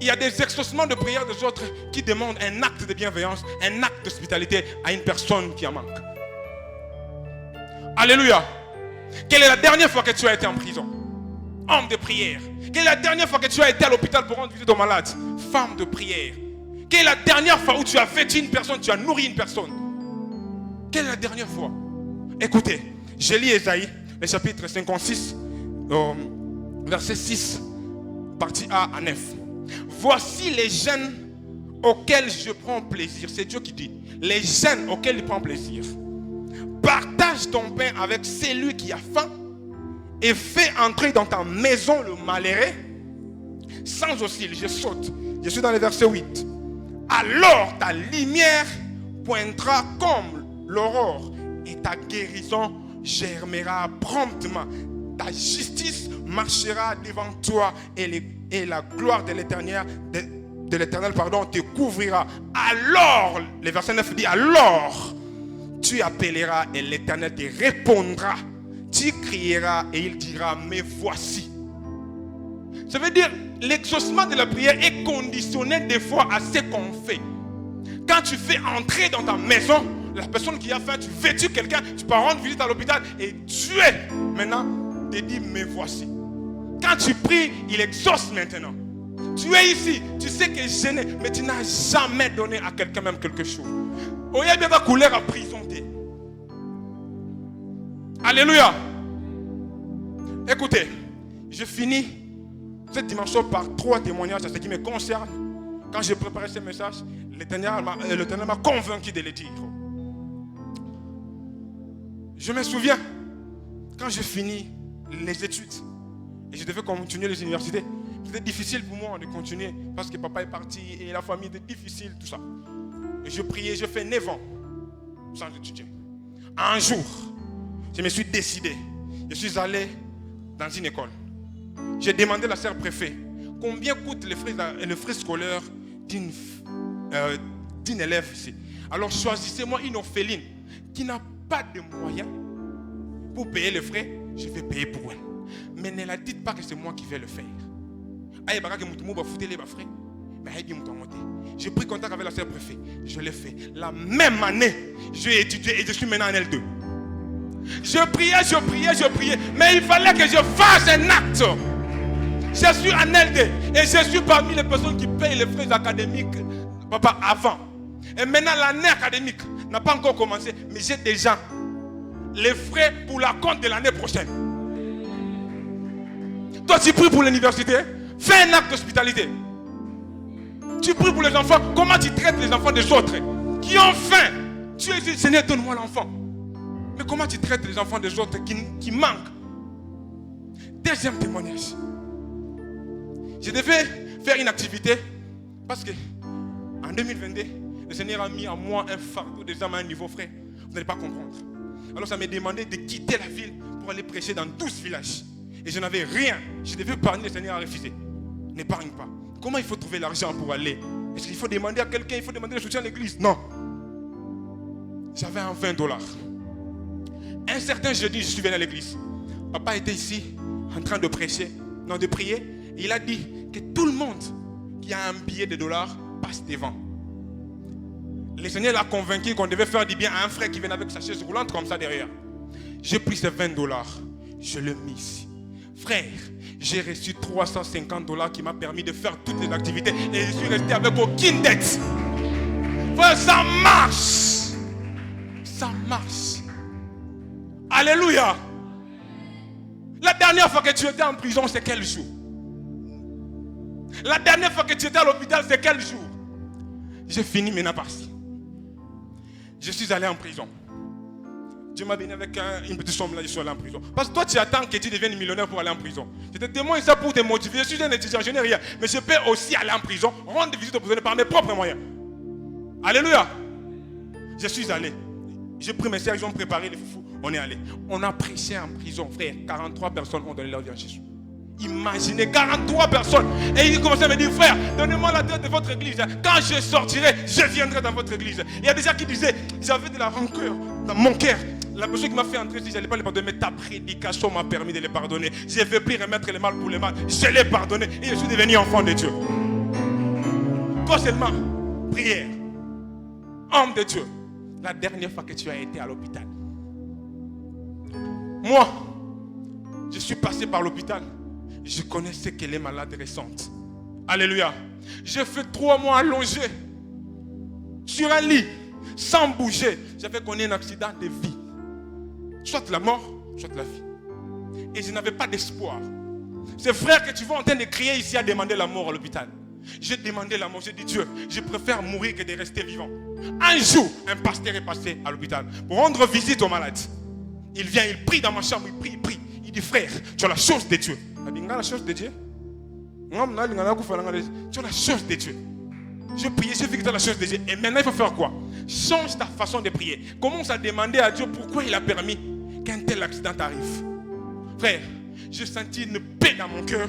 y a des exaucements de prière des autres qui demandent un acte de bienveillance, un acte d'hospitalité à une personne qui en manque. Alléluia. Quelle est la dernière fois que tu as été en prison? Homme de prière. Quelle est la dernière fois que tu as été à l'hôpital pour rendre visite aux malades? Femme de prière. Quelle est la dernière fois où tu as vêtu une personne, tu as nourri une personne? Quelle est la dernière fois? Écoutez, je lis Ésaïe, le chapitre 56, verset 6, partie A à 9. Voici les jeunes auxquels je prends plaisir, c'est Dieu qui dit, les gènes auxquels il prend plaisir, partage ton pain avec celui qui a faim et fais entrer dans ta maison le malheureux sans osciller. Je saute, je suis dans le verset 8. Alors ta lumière pointera comme l'aurore et ta guérison germera promptement. Ta justice marchera devant toi et la gloire de l'Éternel te couvrira. Alors, le verset 9 dit, alors tu appelleras et l'Éternel te répondra. Tu crieras et il dira, me voici. Ça veut dire, l'exaucement de la prière est conditionné des fois à ce qu'on fait. Quand tu fais entrer dans ta maison la personne qui a faim, tu vêtus quelqu'un, tu peux rendre visite à l'hôpital et Dieu maintenant te dit, me voici. Quand tu pries, il exauce maintenant. Tu es ici, tu sais que je n'ai, mais tu n'as jamais donné à quelqu'un même quelque chose. Oh, il y a bien ta couleur à prison. Alléluia. Écoutez, je finis cette dimension par 3 témoignages à ce qui me concerne. Quand j'ai préparé ce message, l'Éternel m'a convaincu de le dire. Je me souviens, quand j'ai fini les études et je devais continuer les universités, c'était difficile pour moi de continuer parce que papa est parti et la famille était difficile, tout ça. Et je priais, je fais 9 ans sans étudier. Un jour, je me suis décidé, je suis allé dans une école. J'ai demandé à la sœur préfet combien coûtent les frais scolaires d'une élève ici. Alors choisissez-moi une orpheline qui n'a pas de moyens pour payer les frais, je vais payer pour elle. Mais ne la dites pas que c'est moi qui vais le faire. J'ai pris contact avec la sœur préfet, je l'ai fait. La même année, j'ai étudié et je suis maintenant en L2. Je priais, mais il fallait que je fasse un acte. Je suis en LD et je suis parmi les personnes qui payent les frais académiques, papa, avant. Et maintenant, l'année académique n'a pas encore commencé, mais j'ai déjà les frais pour la compte de l'année prochaine. Toi, tu pries pour l'université, fais un acte d'hospitalité. Tu pries pour les enfants, comment tu traites les enfants des autres qui ont faim? Tu dis, Seigneur, donne-moi l'enfant. Mais comment tu traites les enfants des autres qui manquent? Deuxième témoignage. Je devais faire une activité parce que en 2022, le Seigneur a mis à moi un fardeau des âmes à un niveau frais. Vous n'allez pas comprendre. Alors ça m'a demandé de quitter la ville pour aller prêcher dans 12 villages. Et je n'avais rien. Je devais épargner, le Seigneur a refusé. N'épargne pas. Comment il faut trouver l'argent pour aller? Est-ce qu'il faut demander à quelqu'un, il faut demander le soutien à l'église? Non. J'avais un $20. Un certain jeudi, je suis venu à l'église. Papa était ici, en train de prêcher, non, de prier. Et il a dit que tout le monde qui a un billet de dollars passe devant. Le Seigneur l'a convaincu qu'on devait faire du bien à un frère qui venait avec sa chaise roulante comme ça derrière. J'ai pris ces $20, je l'ai mis ici. Frère, j'ai reçu $350 qui m'a permis de faire toutes les activités et je suis resté avec aucune dette. Frère, ça marche. Ça marche. Alléluia. La dernière fois que tu étais en prison, c'est quel jour? La dernière fois que tu étais à l'hôpital, c'est quel jour? J'ai fini maintenant par ci. Je suis allé en prison. Dieu m'a béni avec une petite somme là, je suis allé en prison. Parce que toi, tu attends que tu deviennes millionnaire pour aller en prison. Je te témoigne ça pour te motiver. Je suis un étudiant, je n'ai rien. Mais je peux aussi aller en prison, rendre visite aux prisonniers par mes propres moyens. Alléluia. Je suis allé. J'ai pris mes sœurs, ils ont préparé les foufous. On est allé. On a prêché en prison, frère. 43 personnes ont donné leur vie à Jésus. Imaginez, 43 personnes. Et il commençait à me dire, frère, donnez-moi la tête de votre église. Quand je sortirai, je viendrai dans votre église. Il y a des gens qui disaient, j'avais de la rancœur dans mon cœur. La personne qui m'a fait entrer, si je n'allais pas les pardonner, mais ta prédication m'a permis de les pardonner. Je ne veux plus remettre le mal pour le mal. Je l'ai pardonné et je suis devenu enfant de Dieu. Toi seulement, prière. Homme de Dieu. La dernière fois que tu as été à l'hôpital. Moi, je suis passé par l'hôpital. Je connais ce que les malades ressentent. Alléluia. J'ai fait 3 mois allongé sur un lit, sans bouger. J'avais connu un accident de vie. Soit la mort, soit la vie. Et je n'avais pas d'espoir. Ces frères que tu vois en train de crier ici à demander la mort à l'hôpital. J'ai demandé la mort. J'ai dit, Dieu, je préfère mourir que de rester vivant. Un jour, un pasteur est passé à l'hôpital pour rendre visite aux malades. Il vient, il prie dans ma chambre, il prie. Il dit, frère, tu as la chose de Dieu. La chose de Dieu. Tu as la chose de Dieu. Je priais, j'ai vu que tu as la chose de Dieu. Et maintenant, il faut faire quoi? Change ta façon de prier. Commence à demander à Dieu pourquoi il a permis qu'un tel accident arrive. Frère, j'ai senti une paix dans mon cœur.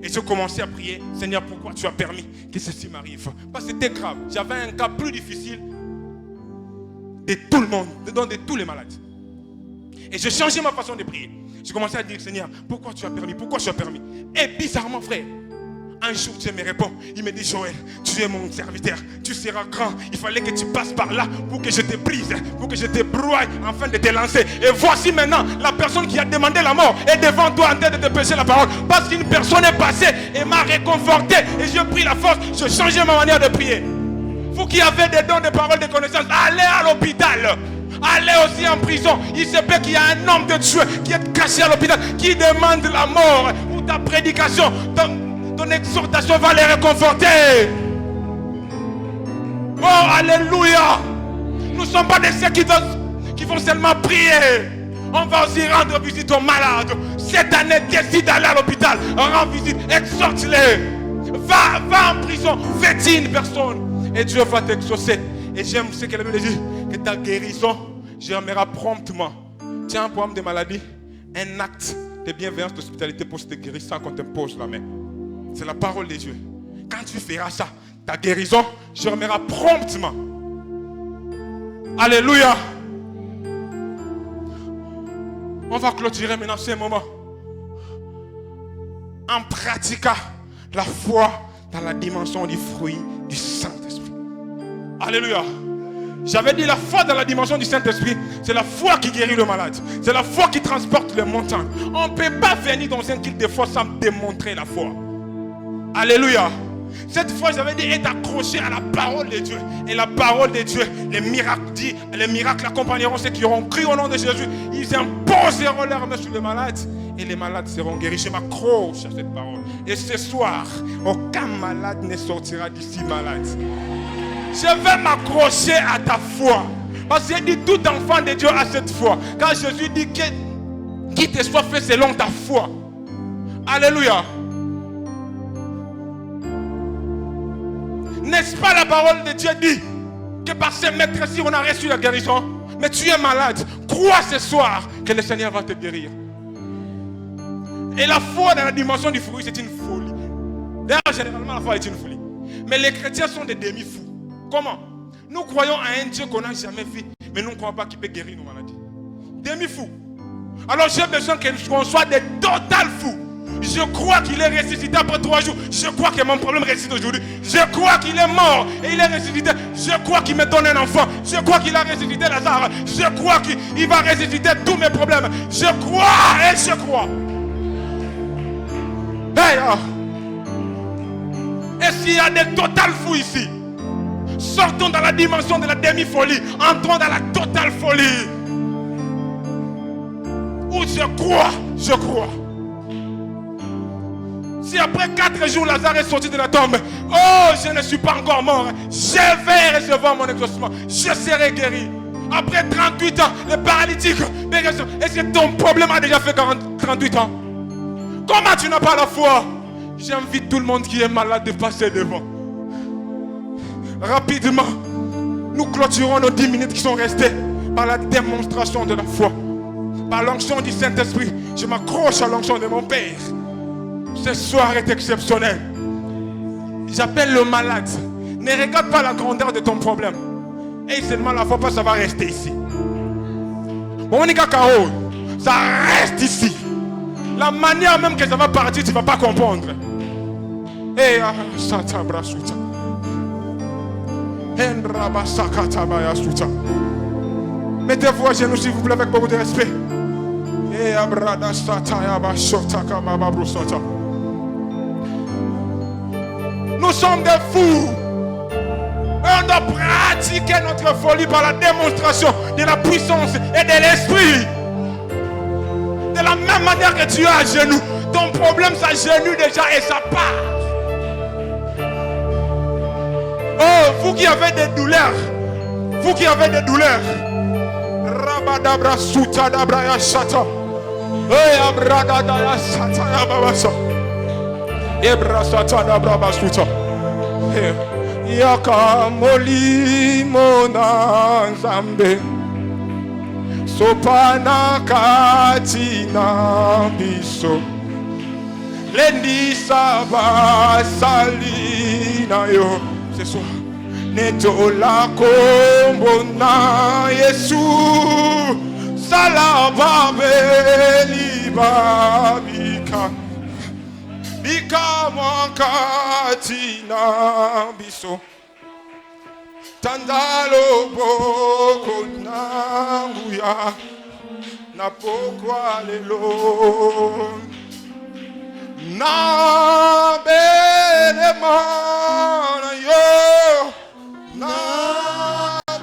Et j'ai commencé à prier, Seigneur, pourquoi tu as permis que ceci m'arrive? Parce que c'était grave. J'avais un cas plus difficile de tout le monde, de tous les malades. Et j'ai changé ma façon de prier. J'ai commencé à dire, Seigneur, pourquoi tu as permis? Pourquoi tu as permis? Et bizarrement, frère, un jour Dieu me répond. Il me dit, Joël, tu es mon serviteur, tu seras grand. Il fallait que tu passes par là pour que je te brise, pour que je te broie afin de te lancer. Et voici maintenant la personne qui a demandé la mort est devant toi en train de te prêcher la parole. Parce qu'une personne est passée et m'a réconforté. Et j'ai pris la force, j'ai changé ma manière de prier. Vous qui avez des dons de parole, de connaissances, allez à l'hôpital. Allez aussi en prison. Il se peut qu'il y a un homme de Dieu qui est caché à l'hôpital, qui demande la mort. Ou ta prédication, ton exhortation va les réconforter. Oh, alléluia. Nous ne sommes pas des ceux qui vont seulement prier. On va aussi rendre visite aux malades. Cette année, décide d'aller à l'hôpital. Rends visite, exhorte-les. Va en prison, fais-y une personne. Et Dieu va t'exaucer. Et j'aime ce que la Bible dit, que ta guérison germera promptement. Tiens, un problème de maladie, un acte de bienveillance, d'hospitalité pour te guérir sans qu'on t'impose la main. C'est la parole de Dieu. Quand tu feras ça, ta guérison germera promptement. Alléluia. On va clôturer maintenant ce moment en pratiquant la foi dans la dimension du fruit du Saint-Esprit. Alléluia. J'avais dit la foi dans la dimension du Saint-Esprit, c'est la foi qui guérit le malade. C'est la foi qui transporte les montagnes. On ne peut pas venir dans un culte de foi sans démontrer la foi. Alléluia. Cette foi, j'avais dit, est accrochée à la parole de Dieu. Et la parole de Dieu, les miracles accompagneront ceux qui auront cru au nom de Jésus. Ils imposeront leurs mains sur les malades. Et les malades seront guéris. Je m'accroche à cette parole. Et ce soir, aucun malade ne sortira d'ici malade. Je vais m'accrocher à ta foi. Parce que dit tout enfant de Dieu a cette foi. Quand Jésus dit que qu'il te soit fait selon ta foi. Alléluia. N'est-ce pas la parole de Dieu dit que par ces maîtres-ci on a reçu la guérison? Mais tu es malade. Crois ce soir que le Seigneur va te guérir. Et la foi dans la dimension du fruit, c'est une folie. D'ailleurs, généralement, la foi est une folie. Mais les chrétiens sont des demi-fous. Comment? Nous croyons à un Dieu qu'on n'a jamais vu, mais nous ne croyons pas qu'il peut guérir nos maladies. Demi-fous. Alors j'ai besoin qu'on soit des total fous. Je crois qu'il est ressuscité après 3 jours. Je crois que mon problème ressuscite aujourd'hui. Je crois qu'il est mort et il est ressuscité. Je crois qu'il me donne un enfant. Je crois qu'il a ressuscité Lazare. Je crois qu'il va ressusciter tous mes problèmes. Je crois et je crois. D'ailleurs, est-ce qu'il y a des total fous ici? Sortons dans la dimension de la demi-folie. Entrons dans la totale folie. Où je crois, je crois. Si après 4 jours Lazare est sorti de la tombe, oh, je ne suis pas encore mort. Je vais recevoir mon exaucement. Je serai guéri. Après 38 ans, le paralytique, est-ce que ton problème a déjà fait 38 ans? Comment tu n'as pas la foi? J'invite tout le monde qui est malade de passer devant. Rapidement, nous clôturons nos 10 minutes qui sont restées par la démonstration de la foi. Par l'onction du Saint-Esprit, je m'accroche à l'onction de mon Père. Ce soir est exceptionnel. J'appelle le malade. Ne regarde pas la grandeur de ton problème. Et seulement la foi, ça va rester ici. Ça reste ici. La manière même que ça va partir, tu ne vas pas comprendre. Et mettez-vous à genoux s'il vous plaît avec beaucoup de respect. Nous sommes des fous. Et on doit pratiquer notre folie par la démonstration de la puissance et de l'esprit. De la même manière que tu es à genoux, ton problème s'agenouille déjà et ça part. Oh, vous qui avez des douleurs. Vous qui avez des douleurs. Rabadabra sutadabra ya shata. Hey, abragada ya shata ya babasa. Ebra satadabra basuta. Yaka molimo na nzambe. Sopana katina biso. Lendi saba salina yo. Ce soir. Neto la kombo na Yesu. Salaba beli babika. Bika mwakatina biso. Tandalo boko nanguya. Na pokwa lelo. Na bele mana yo. Na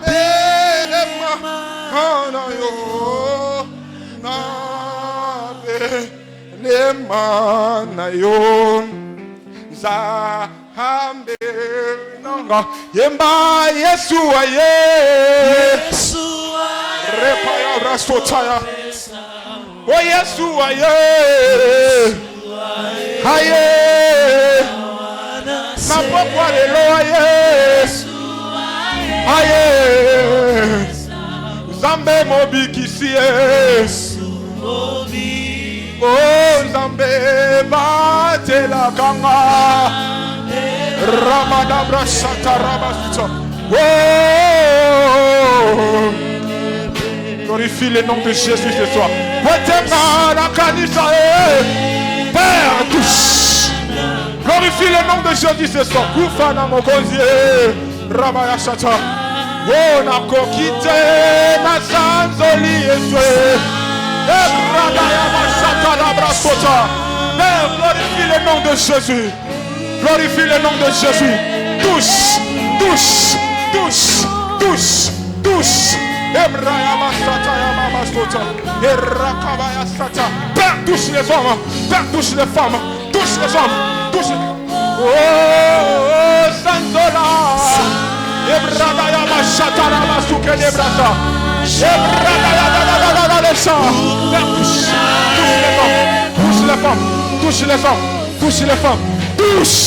bele mana yo. Na bele mana yo. Zahambe nanga yemba Yesu aye. Yesu aye. Repa ya brasotaya. Oh Yesu aye. Aye. Na pokwa lelo aye. Aye. Zambe mobi kisie. Oh Zambe batela kanga. Ramadabra shata rabasuta. Oh. Glorifie le nom de Jésus ce soir. Père, touche. Glorifie le nom de Jésus ce soir. Koufana mokonzie. Rabaya shata. Oh na kokite na sanzoli eswe. Rabaya shata rabra sota. Père, glorifie le nom de Jésus. Glorifie le nom de Jésus. Touche, touche, touche, touche, touche. Père, touche les hommes. Père, touche les femmes. Touche les hommes. Touche. Oh, Sanzola. Touche les femmes. Touche les hommes. Touche les femmes. Touche.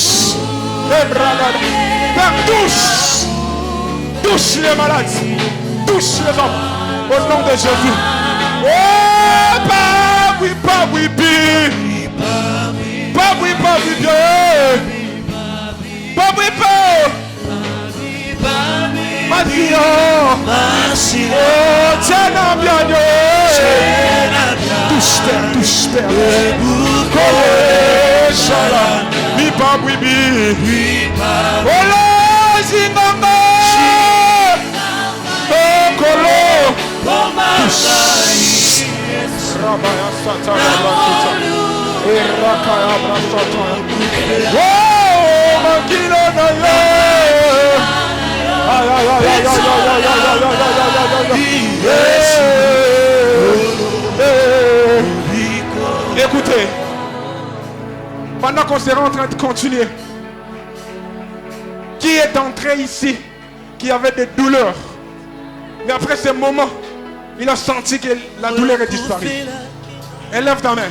Père, touche. Touche les malades. Touche les hommes. Au nom de Jésus. Oh, pas oui, pas oui, pas oui, pas oui, bien. Pas oui, pas. Masio. Oh, tiens bien Dieu. Touche Père, touche Père. Mi pas oui, oh là, Zinganga. Kolo. Rabaya sata rabasuta. Erakaya brasata. Oh, makino na yo. Ay ay ay ay ay ay. Écoutez, pendant qu'on sera en train de continuer, qui est entré ici, qui avait des douleurs, mais après ce moment, il a senti que la douleur est disparue. Élève ta main.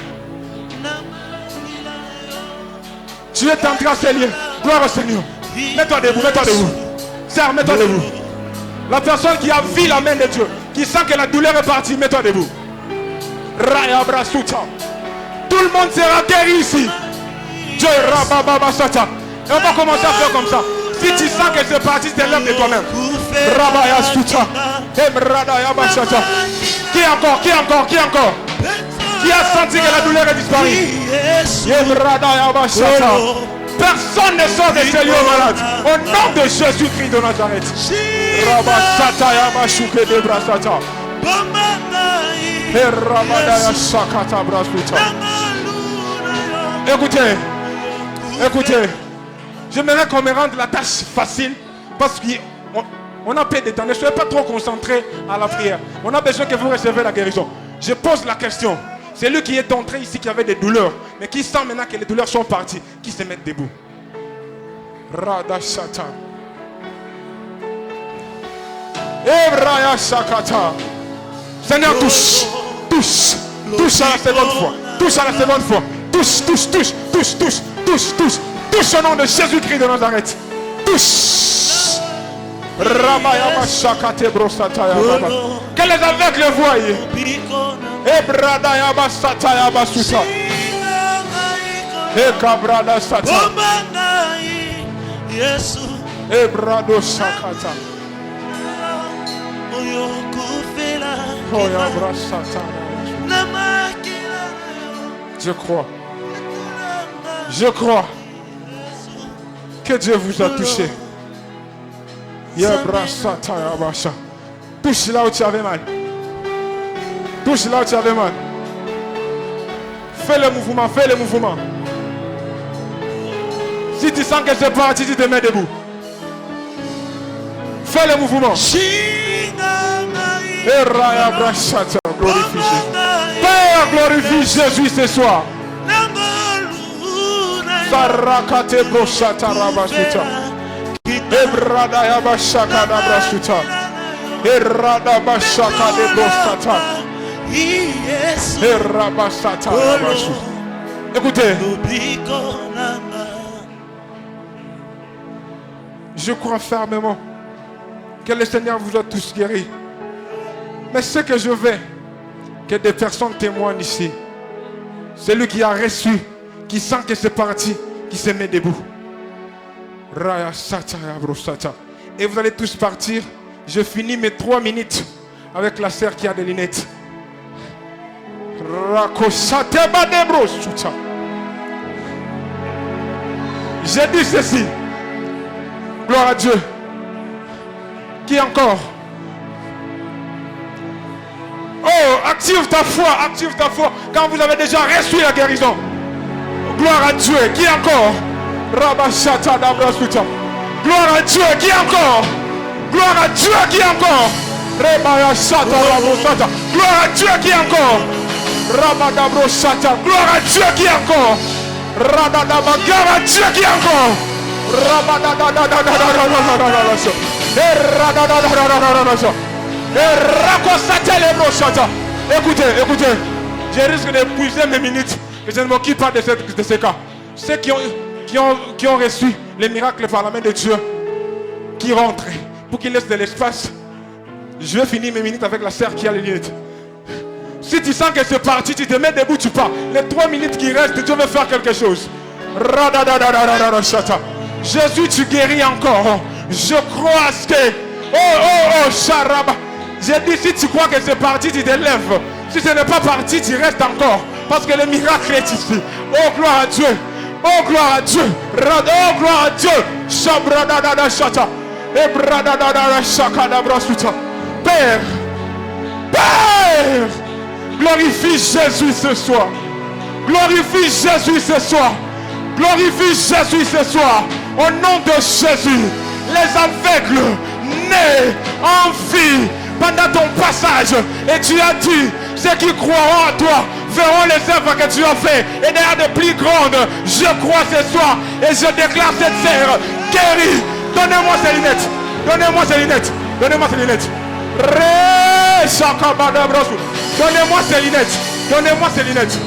Tu es entré à ces lieux. Gloire au Seigneur. Mets-toi debout, mets-toi debout. Sœur, mets-toi debout. La personne qui a vu la main de Dieu, qui sent que la douleur est partie, mets-toi debout. Raya brasuta. Tout le monde sera guéri ici. Dieu rababa sata. Et on va commencer à faire comme ça. Si tu sens que c'est parti, t'élèves de toi-même. Rabaya suta. Emradaya basata. Qui encore? Qui encore? Qui encore? Qui a senti que la douleur est disparue? Emradaya basata. Personne ne sort de ces lieux malades. Au nom de Jésus-Christ de Nazareth. Rabasata yamashuke de brasata. Erabadaya sakata brasuta. Écoutez, écoutez. J'aimerais qu'on me rende la tâche facile parce qu'on a peu de temps. Ne soyez pas trop concentrés à la prière. On a besoin que vous receviez la guérison. Je pose la question. C'est lui qui est entré ici qui avait des douleurs, mais qui sent maintenant que les douleurs sont parties, qui se met debout. Radashata. Ebraya Sakata. Seigneur, touche. Touche. Touche à la seconde fois. Touche à la seconde fois. Touche, touche, touche, touche, touche, touche, touche. Touche au nom de Jésus-Christ de Nazareth. Touche. Rabayama Sakate Brosataya Baba. Que les aveugles voient. Ebradayama Sataya Basuta. Ekabrada Sata. Ebrado Sakata. Je crois. Je crois que Dieu vous a touché. Touche là où tu avais mal. Touche là où tu avais mal. Fais le mouvement, fais le mouvement. Si tu sens que c'est parti, tu te mets debout. Fais le mouvement. Glorifie Jésus. Père, glorifie Jésus ce soir. Sarakate broshata rabasuta. Ebrada yabashaka dabrasuta. Erada bashaka de broshata. Erabasata rabasu. Écoutez. Je crois fermement que le Seigneur vous a tous guéris. Mais ce que je veux, que des personnes témoignent ici. Celui qui a reçu, qui sent que c'est parti, qui se met debout. Raya Sata Brosata. Et vous allez tous partir. Je finis mes 3 minutes avec la sœur qui a des lunettes. Rakosate Badebro Suta. J'ai dit ceci. Gloire à Dieu. Qui encore? Oh, active ta foi, active ta foi. Quand vous avez déjà reçu la guérison. Gloire à Dieu. Qui encore? Rabashata Dabrasuta. Gloire à Dieu. Qui encore? Gloire à Dieu. Qui encore? Rebayashata Rabosata. Gloire à Dieu. Qui encore? Rabadabrosata. Gloire à Dieu. Qui encore? Radadaba. Gloire à Dieu. Qui encore? Écoutez, écoutez, je risque d'épuiser mes minutes, mais je ne m'occupe pas de ces cas. Ceux qui ont reçu les miracles par la main de Dieu, qui rentrent, pour qu'ils laissent de l'espace, je vais finir mes minutes avec la sœur qui a les lunettes. Si tu sens que c'est parti, tu te mets debout, tu pars. Les 3 minutes qui restent, Dieu veut faire quelque chose. Jésus, tu guéris encore. Je crois que... Oh, Sharaba. J'ai dit, si tu crois que c'est parti, tu te lèves. Si ce n'est pas parti, tu restes encore. Parce que le miracle est ici. Oh, gloire à Dieu. Oh, gloire à Dieu. Oh, gloire à Dieu. Shabradadada shata. Ebradadada shakadabra suta. Père. Père. Glorifie Jésus ce soir. Glorifie Jésus ce soir. Glorifie Jésus ce soir. Au nom de Jésus. Les aveugles nés en vie pendant ton passage. Et tu as dit, ceux qui croiront en toi verront les œuvres que tu as fait. Et d'ailleurs de plus grandes. Je crois ce soir. Et je déclare cette sœur guérie. Donnez-moi ces lunettes. Donnez-moi ces lunettes. Donnez-moi ces lunettes. Donnez-moi ces lunettes. Donnez-moi ces lunettes.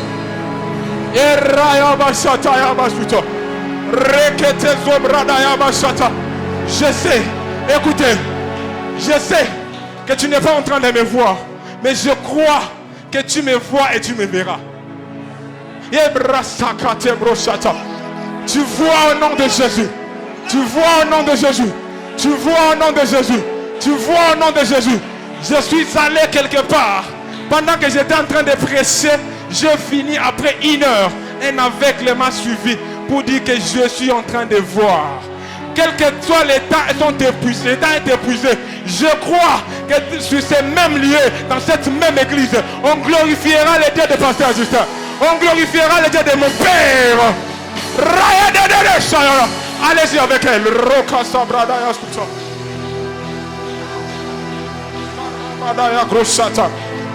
Je sais, écoutez, je sais que tu n'es pas en train de me voir, mais je crois que tu me vois et tu me verras. Tu vois au nom de Jésus. Tu vois au nom de Jésus. Tu vois au nom de Jésus. Tu vois au nom de Jésus. Je suis allé quelque part. Pendant que j'étais en train de prêcher, je finis après 1 heure. Un aveugle m'a suivi pour dire que je suis en train de voir. Quel que soit l'état, ils sont épuisés. L'état est épuisé. Je crois que sur ces mêmes lieux, dans cette même église, on glorifiera le Dieu de Pasteur Justin. On glorifiera le Dieu de mon Père. Allez-y avec elle.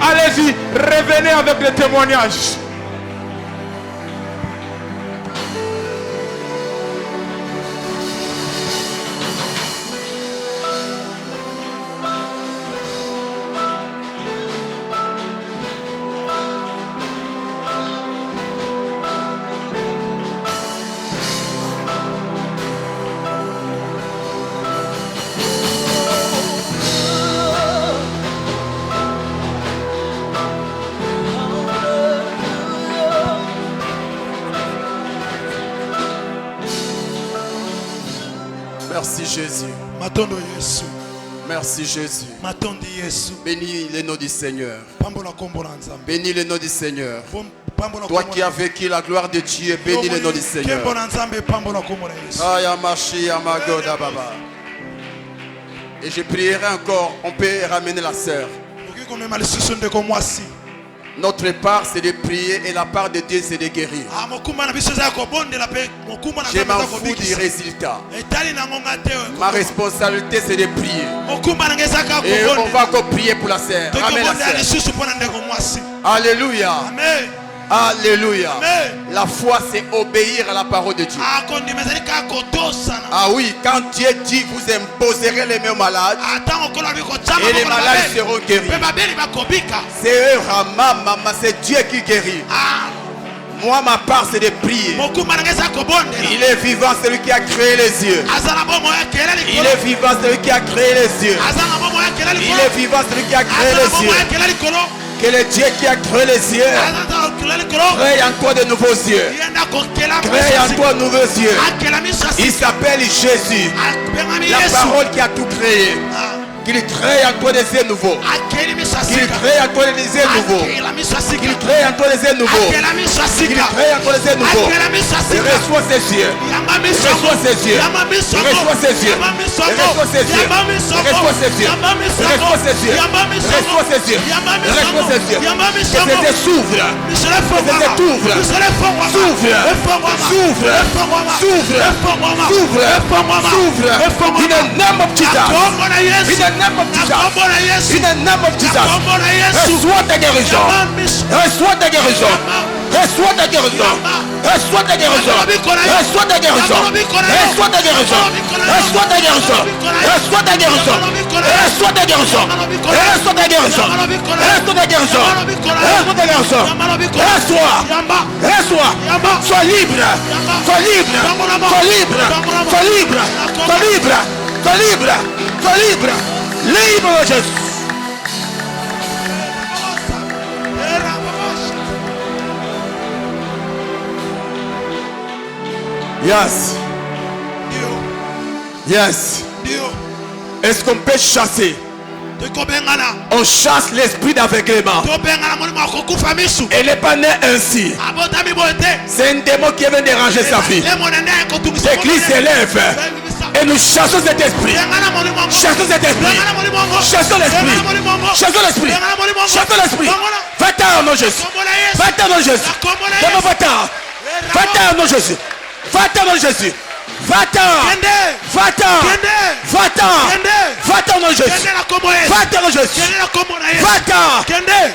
Allez-y, revenez avec le témoignage. Merci Jésus. Merci Jésus. Bénis le nom du Seigneur. Bénis le nom du Seigneur. Toi qui as vécu la gloire de Dieu, bénis le nom du Seigneur. Et je prierai encore. On peut ramener la sœur. Notre part c'est de prier et la part de Dieu c'est de guérir. Je m'en fous du résultat. Ma responsabilité c'est de prier. Et on va encore prier pour la sœur. Amen la sœur. Alléluia. Amen. Alléluia. Amen. La foi c'est obéir à la parole de Dieu. Ah oui, quand Dieu dit vous imposerez les mains aux malades et les malades seront guéris. C'est eux, Rama, c'est Dieu qui guérit. Moi ma part c'est de prier. Il est vivant celui qui a créé les yeux. Il est vivant celui qui a créé les yeux. Il est vivant celui qui a créé les yeux. Que le Dieu qui a créé les yeux crée en toi de nouveaux yeux. Crée en toi de nouveaux yeux. Il s'appelle Jésus. La parole qui a tout créé. Qu'il crée en toi des yeux nouveaux. Qu'il crée en toi des yeux nouveaux. Qu'il crée en toi des yeux nouveaux. Qu'il crée en toi des yeux nouveaux. Et reçois ses yeux. Reçois ses yeux. Reçois ses yeux. Reçois ses yeux. Reçois ses yeux. Reçois ses yeux. Reçois ses yeux. Reçois ses yeux. Que ses yeux s'ouvrent. Que ses yeux t'ouvrent. S'ouvrent. S'ouvrent. S'ouvrent. S'ouvrent. In the name of Jesus. In the name of Jesus. In the name of Jesus. Reçois ta guérison. Reçois ta guérison. Reçois ta guérison. Reçois ta guérison. Reçois ta guérison. Reçois ta guérison. Reçois ta guérison. Reçois ta guérison. Reçois ta guérison. Reçois ta guérison. Reçois ta guérison. Reçois ta guérison. Reçois. Reçois. Sois libre. Sois libre. Sois libre. Sois libre. Sois libre. Sois libre. Sois libre. Libre Jésus. Yes. Yes. Est-ce qu'on peut chasser? On chasse l'esprit d'aveuglement. Elle n'est pas née ainsi. C'est un démon qui vient déranger sa vie. L'église s'élève. Et nous chassons cet esprit. Chassons cet esprit. Chassons l'esprit. Chassons l'esprit. Chassons l'esprit. Va-t'en, non Jésus. Va-t'en, non Jésus. Va-t'en. Va-t'en, non Jésus. Va-t'en, non Jésus. Va-t'en. Va-t'en. Va-t'en. Va-t'en, non Jésus. Va-t'en, non Jésus. Va-t'en.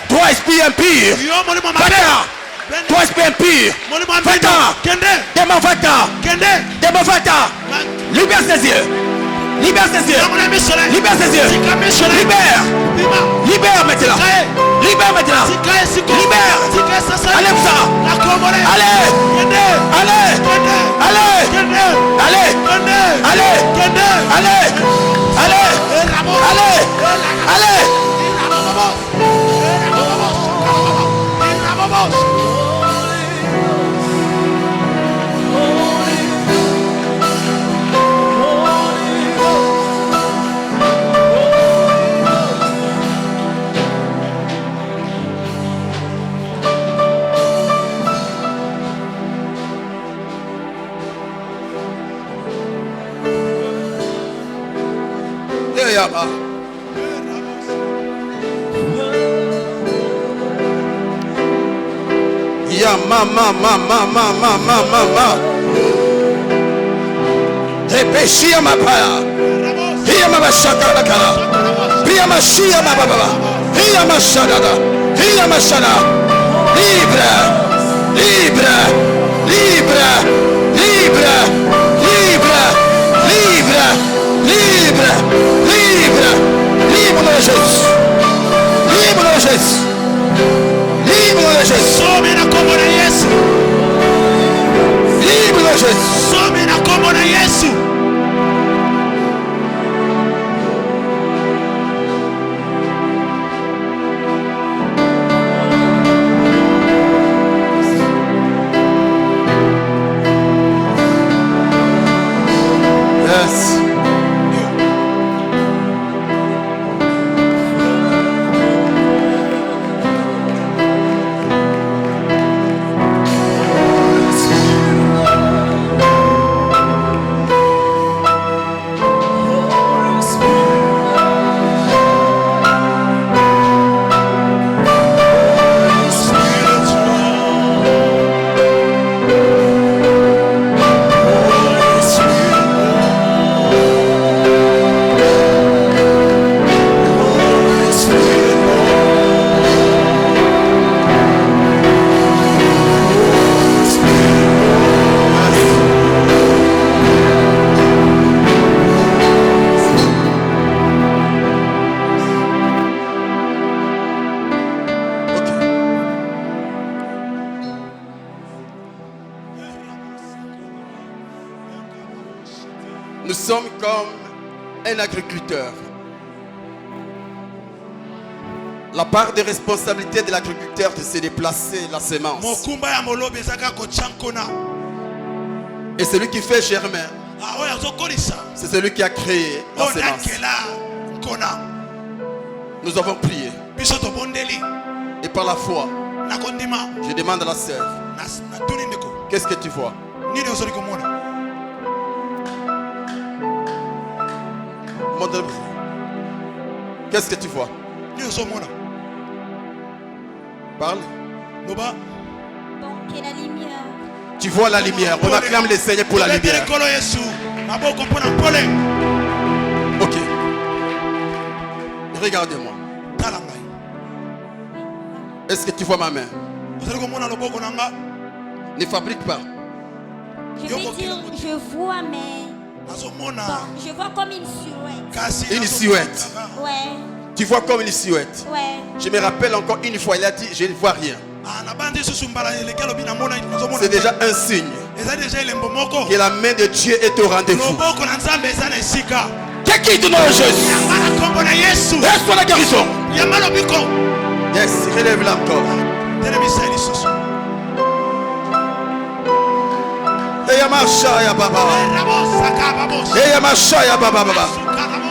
Toi, esprit impur. Va-t'en. Toi, esprit impur. Va-t'en. Démon, va-t'en. Démon, va-t'en. Libère ses yeux. Libère ses yeux. Libère ses yeux. Libère. Libère maintenant. Libère maintenant. Libère. Allez ça. Allez. Allez. Allez. Allez. Allez. Allez. Allez. Allez. Allez. Mama. Repeshia mapaya. Hiya mabashaka bakala. Hiya mashia mababa. Hiya mashadada. Hiya mashana. Libre. Libre. Libre. Libre. Libre. Libre. Libre. Libre. Libre de Jésus. Libre de Jésus. Libre de Jésus. Somena como na Yesu. Libre de Jésus. Somena como na Yesu. Yes. Nous sommes comme un agriculteur. La part de responsabilité de l'agriculteur, c'est de placer la semence. Et celui qui fait germer, c'est celui qui a créé la semence. Nous avons prié. Et par la foi, je demande à la sœur, qu'est-ce que tu vois? Qu'est-ce que tu vois? Parle. Donc, et la lumière. Tu vois la lumière. On acclame le Seigneur pour la lumière. Ok. Regardez-moi. Est-ce que tu vois ma main? Ne fabrique pas. Je vais dire, je vois, mais bon, je vois comme une silhouette. Une silhouette. Ouais. Tu vois comme une silhouette. Ouais. Je me rappelle encore une fois, il a dit, je ne vois rien. C'est déjà un signe que la main de Dieu est au rendez-vous. Qui te nomme Jésus? Reste la guérison. Yes, relève-la encore.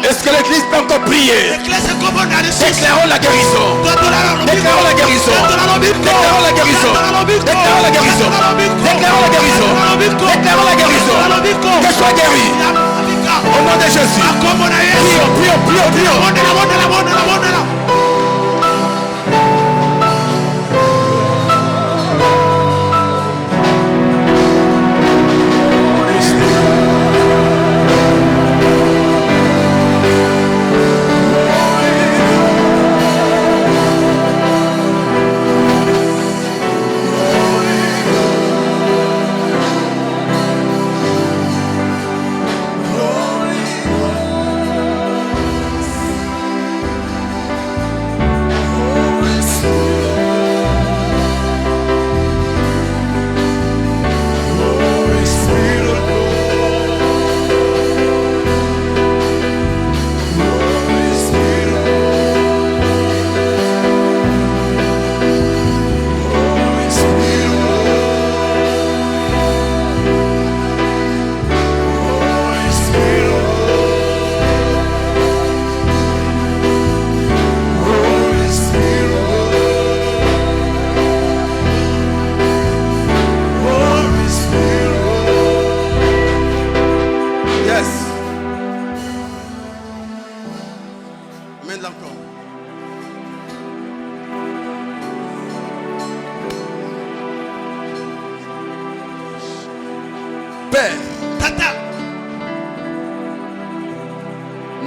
Est-ce que l'église peut encore prier? Déclarons la guérison. Déclarons la guérison. Déclarons la guérison. Déclarons la guérison. Déclarons la guérison. Déclarons la guérison. Que soit guéri. Au nom de Jésus. Prions, prions, prions.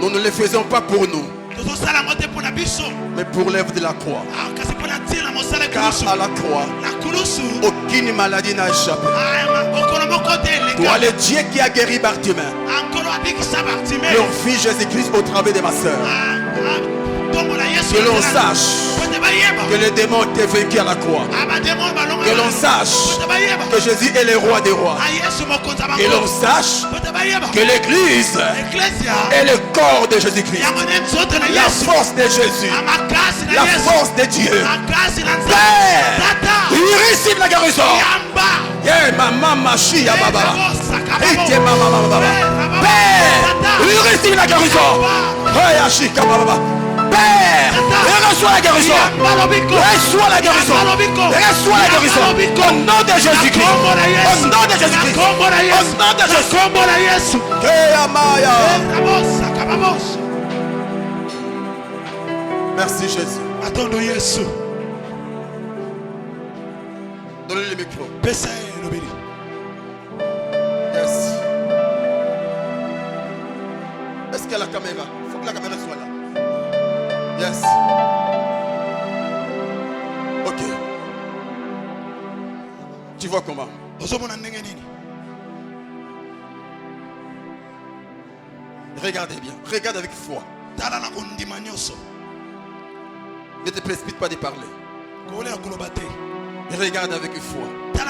Nous ne le faisons pas pour nous, mais pour l'œuvre de la croix. Car à la croix, aucune maladie n'a échappé. Toi, le Dieu qui a guéri Bartimée, leur fils Jésus-Christ au travers de ma soeur, que l'on sache que le démon était vaincu à la croix. Que l'on sache que Jésus est le roi des rois. Que l'on sache que l'église est le corps de Jésus-Christ. La force de Jésus. La force de Dieu. Père, il récite la guérison. Père, il récite la guérison. Père, reçois la guérison. Reçois la guérison. Reçois la guérison. Au nom de Jésus-Christ. Au nom de Jésus-Christ. Au nom de Jésus. Merci Jésus. Attendons Jésus. Donnez le micro. Yes. Est-ce qu'il y a la caméra? Il faut que la caméra soit là. Yes. Ok. Tu vois comment? Regardez bien. Regarde avec foi. Ne te précipite pas de parler. Regarde avec foi.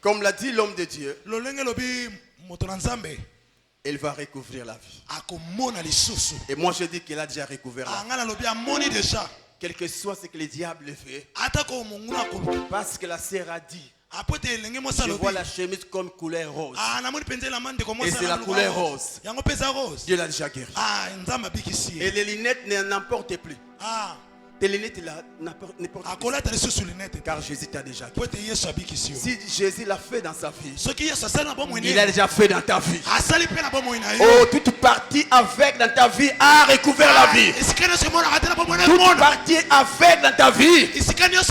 Comme l'a dit l'homme de Dieu, elle va recouvrir la vie. Et moi je dis qu'elle a déjà recouvert la vie. Quel que soit ce que le diable fait, parce que la sœur a dit, je vois la chemise comme couleur rose. Et c'est la couleur rose. Dieu l'a déjà guéri. Et les lunettes n'importent plus. Tes lunettes n'importent plus. Car Jésus t'a déjà guéri. Si Jésus l'a fait dans sa vie, il a déjà fait dans ta vie. Oh, toute partie aveugle dans ta vie a recouvert la vie. Toute partie aveugle dans ta vie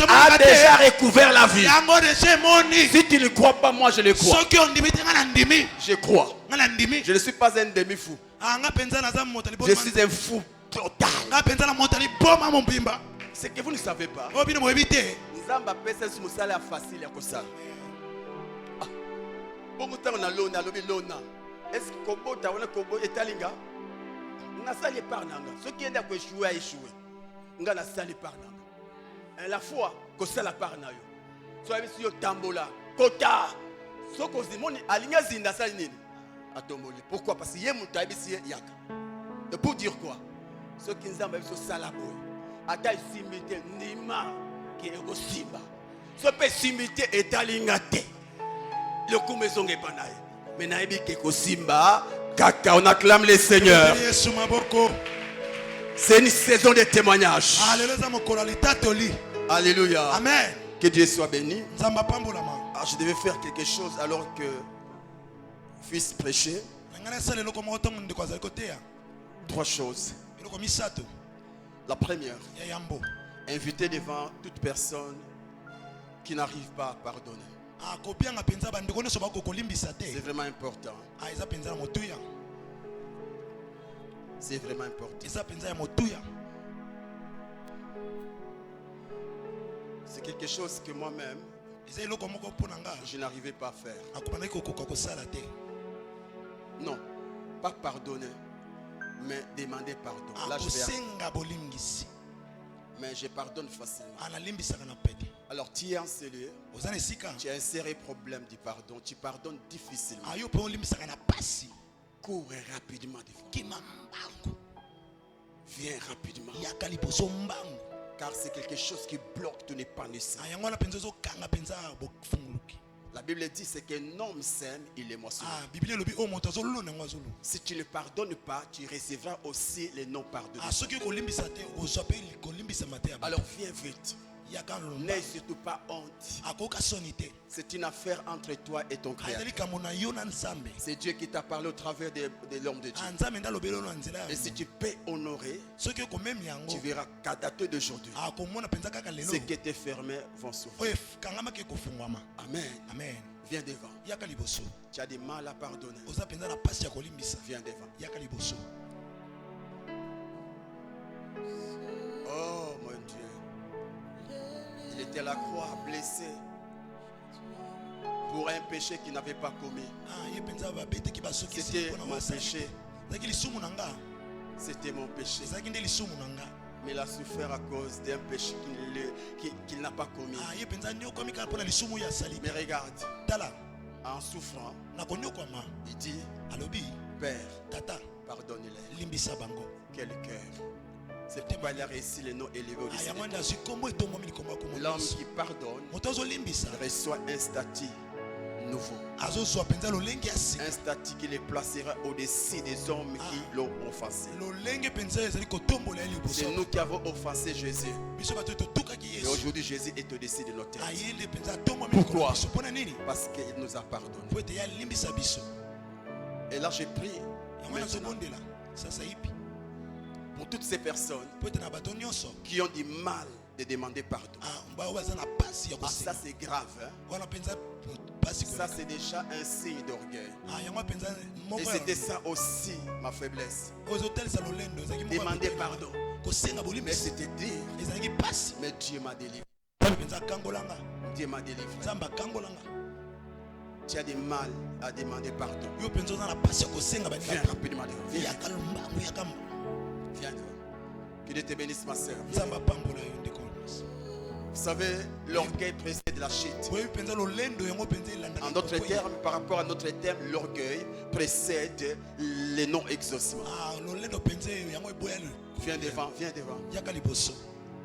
a déjà recouvert la vie. Si tu ne crois pas, moi je le crois. Je crois. Je ne suis pas un demi-fou. Je suis un fou total. C'est que vous ne savez pas. Nzamba pesa si musala facile ya kosala. Bongo tango na lona lobi lona. Est-ce que kobota wana kobo etalinga? Na sali par nanga. Ce qui est da ko échouer a échoué. Nga na sali par nanga. Et la foi ko sala par na yo. So abisi yo tambola. Kota. So ko zimoni alinga zinda sali nini? Atomboli. Pourquoi? Parce que yemu taibisi yaka. Et pour dire quoi? Ce qui nzamba biso sala boy. Ata simité nima qui est simba. Ce peut simité est alingate. Le coup maison est pas naï. Mais naïbi qui est simba. Kaka, on acclame les seigneurs. C'est une saison de témoignage. Alléluia. Amen. Que Dieu soit béni. Alors, je devais faire quelque chose alors que fils prêchait. 3 choses. La première, inviter devant toute personne qui n'arrive pas à pardonner. C'est vraiment important. C'est vraiment important. C'est quelque chose que moi-même, je n'arrivais pas à faire. Non, pas pardonner, mais demander pardon. Là, je vais... Mais je pardonne facilement. Alors, tu es en cellule, tu as un sérieux problème du pardon, tu pardonnes difficilement. Cours rapidement devant. Viens rapidement. Car c'est quelque chose qui bloque ton épanouissement. La Bible dit c'est qu'un homme sème, il est moissonné. Si tu ne pardonnes pas, tu recevras aussi les non-pardonnés. Alors viens vite. N'aie surtout pas honte. C'est une affaire entre toi et ton Créateur. C'est Dieu qui t'a parlé au travers de l'homme de Dieu. Et si tu peux honorer, tu verras qu'à date d'aujourd'hui, ceux qui étaient fermés vont s'ouvrir. Amen. Amen. Viens devant. Tu as du mal à pardonner. Viens devant. Oh mon Dieu. Il était à la croix blessé pour un péché qu'il n'avait pas commis. C'était mon péché. C'était mon péché. Mais il a souffert à cause d'un péché qu'il n'a pas commis. Mais regarde, en souffrant, il dit, Père, pardonne-les. Quel cœur. C'est pourquoi il a réussi les noms élevés au-dessus. L'homme qui pardonne reçoit un statut nouveau. Un statut qui les placera au-dessus des hommes qui l'ont offensé. C'est nous qui avons offensé Jésus. Et aujourd'hui Jésus est au-dessus de notre tête. Pourquoi? Parce qu'il nous a pardonné. Et là j'ai pris pour toutes ces personnes qui ont du mal de demander pardon. Ça c'est grave. Ça c'est déjà un signe d'orgueil. Et c'était ça aussi ma faiblesse. Demander pardon. Mais c'était dire. Mais Dieu m'a délivré. Dieu m'a délivré. Tu as du mal à demander pardon. Viens rapidement devant. Viens devant. Que Dieu te bénisse ma soeur. Vous savez, l'orgueil précède précède la chute. En d'autres termes, par rapport à notre terme, l'orgueil précède le non-exaucement. Viens devant, viens devant.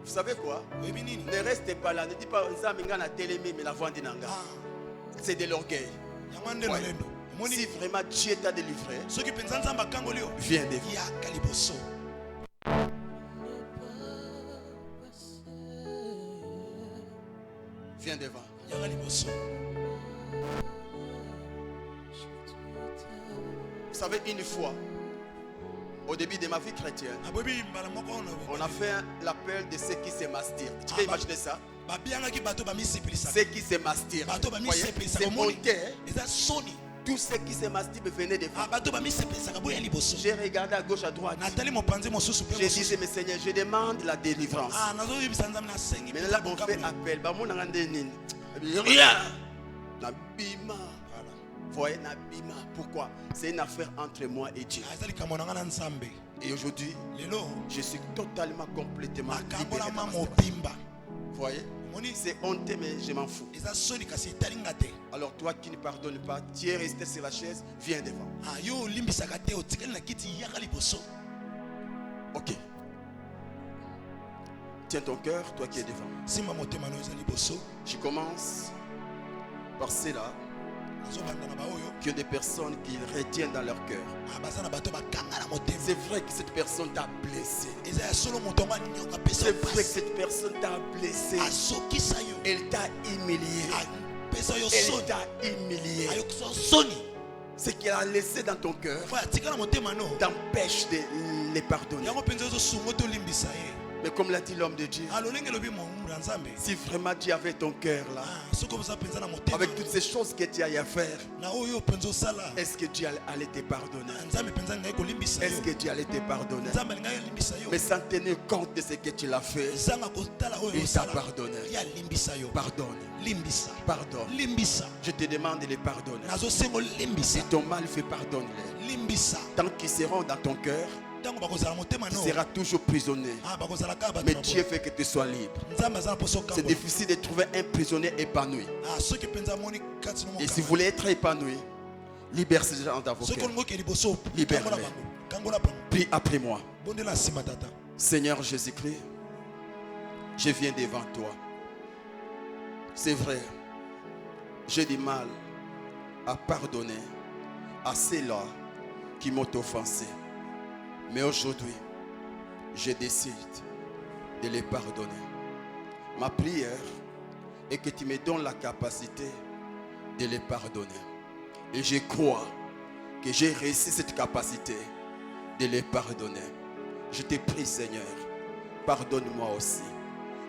Vous savez quoi? Ne restez pas là. Ne dites pas c'est de l'orgueil. Ouais. Si vraiment Dieu t'a délivré, viens devant. Viens devant. Vous savez, une fois, au début de ma vie chrétienne, on a fait l'appel de ceux qui se masturbent. Tu peux imaginer ça? Ceux qui se masturbent. C'est monté. Tous ceux qui se masturbent venaient devant. J'ai regardé à gauche, à droite. J'ai dit, mais Seigneur, je demande la délivrance. Mais là, on fait appel. Nabima. Voyez, Nabima. Pourquoi? C'est une affaire entre moi et Dieu. Et aujourd'hui, je suis totalement, complètement libéré. Vous voyez? C'est honteux, mais je m'en fous. Alors toi qui ne pardonnes pas, tu es resté sur la chaise, viens devant. Ok. Tiens ton cœur, toi qui es devant. Je commence par ceux-là qui ont des personnes qui retiennent dans leur cœur. C'est vrai que cette personne t'a blessé. C'est vrai que cette personne t'a blessé. Elle t'a humilié. Elle t'a humilié. Ce qu'elle a laissé dans ton cœur t'empêche de les pardonner. Mais comme l'a dit l'homme de Dieu, si vraiment Dieu avait ton cœur là, avec toutes ces choses que tu as à faire, est-ce que Dieu allait te pardonner? Est-ce que Dieu allait te pardonner? Mais sans tenir compte de ce que tu l'as fait, il t'a pardonné. Pardonne. Pardonne. Je te demande de les pardonner. Si ton mal fait, pardonne-les. Tant qu'ils seront dans ton cœur, tu seras toujours prisonnier. Mais Dieu fait que tu sois libre. C'est difficile de trouver un prisonnier épanoui. Et si vous voulez être épanoui, libère ces gens dans vos cœurs. Libère-les. Prie après moi. Seigneur Jésus-Christ, je viens devant toi. C'est vrai, j'ai du mal à pardonner à ceux-là qui m'ont offensé. Mais aujourd'hui, je décide de les pardonner. Ma prière est que tu me donnes la capacité de les pardonner. Et je crois que j'ai réussi cette capacité de les pardonner. Je te prie, Seigneur, pardonne-moi aussi.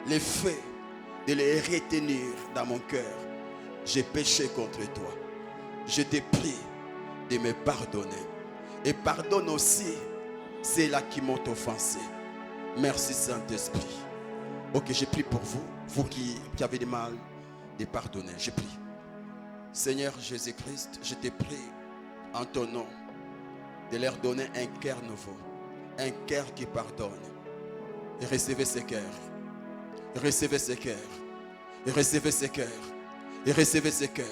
Le fait de les retenir dans mon cœur, j'ai péché contre toi. Je te prie de me pardonner. Et pardonne aussi ceux-là qui m'ont offensé. Merci Saint-Esprit. Ok, je prie pour vous, vous qui avez du mal de pardonner. Je prie. Seigneur Jésus-Christ, je te prie en ton nom de leur donner un cœur nouveau, un cœur qui pardonne. Et recevez ce cœur. Recevez ce cœur. Et recevez ce cœur. Et recevez ce cœur.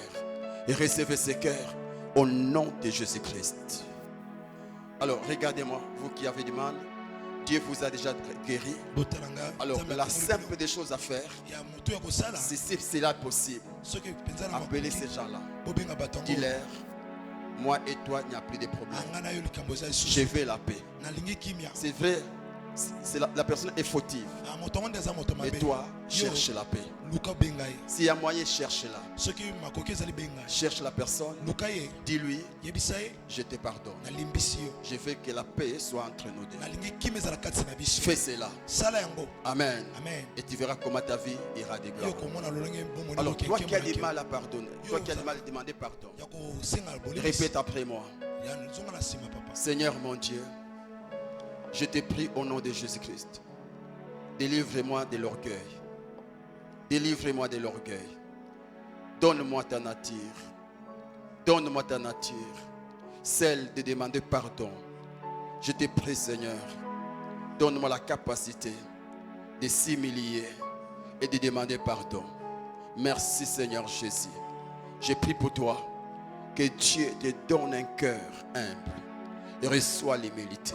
Et recevez ce cœur au nom de Jésus-Christ. Alors, regardez-moi, vous qui avez du mal, Dieu vous a déjà guéri. Alors, la simple des choses à faire, si c'est possible, appelez ces gens-là. Dis-leur, moi et toi, il n'y a plus de problème. Je veux la paix. C'est vrai, la personne est fautive. Mais toi, cherche la paix. S'il y a moyen, cherche-la. Cherche la personne. Dis-lui, je te pardonne. Je veux que la paix soit entre nous deux. Fais cela. Amen. Et tu verras comment ta vie ira de gloire. Alors, toi qui as du mal à pardonner, toi qui as du mal à demander pardon, répète après moi. Seigneur mon Dieu, je te prie au nom de Jésus-Christ, délivre-moi de l'orgueil. Délivre-moi de l'orgueil. Donne-moi ta nature. Donne-moi ta nature. Celle de demander pardon. Je te prie, Seigneur. Donne-moi la capacité de s'humilier et de demander pardon. Merci Seigneur Jésus. Je prie pour toi que Dieu te donne un cœur humble. Et reçois l'humilité.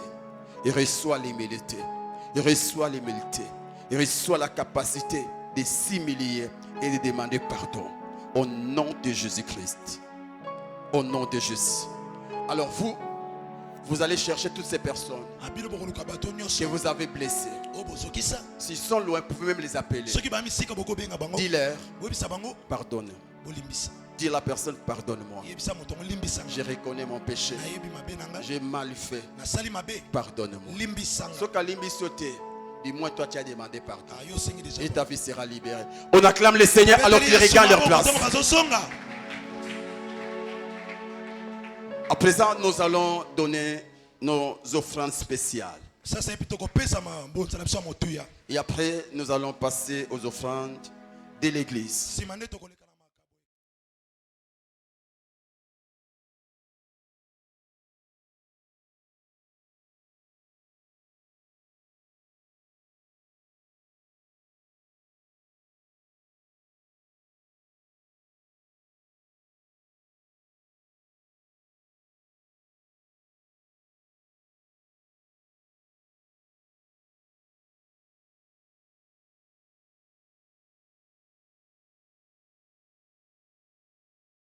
Et reçois l'humilité. Et reçois l'humilité. Et reçois la capacité de s'humilier et de demander pardon. Au nom de Jésus-Christ. Au nom de Jésus. Alors vous allez chercher toutes ces personnes que vous avez blessées. S'ils sont loin, vous pouvez même les appeler. Dis-leur, pardonne. Dis à la personne, pardonne-moi. Je reconnais mon péché. J'ai mal fait. Pardonne-moi. Dis-moi, toi tu as demandé pardon. Et ta vie sera libérée. On acclame le Seigneur alors qu'ils regagnent leur place. À présent, nous allons donner nos offrandes spéciales. Et après, nous allons passer aux offrandes de l'église.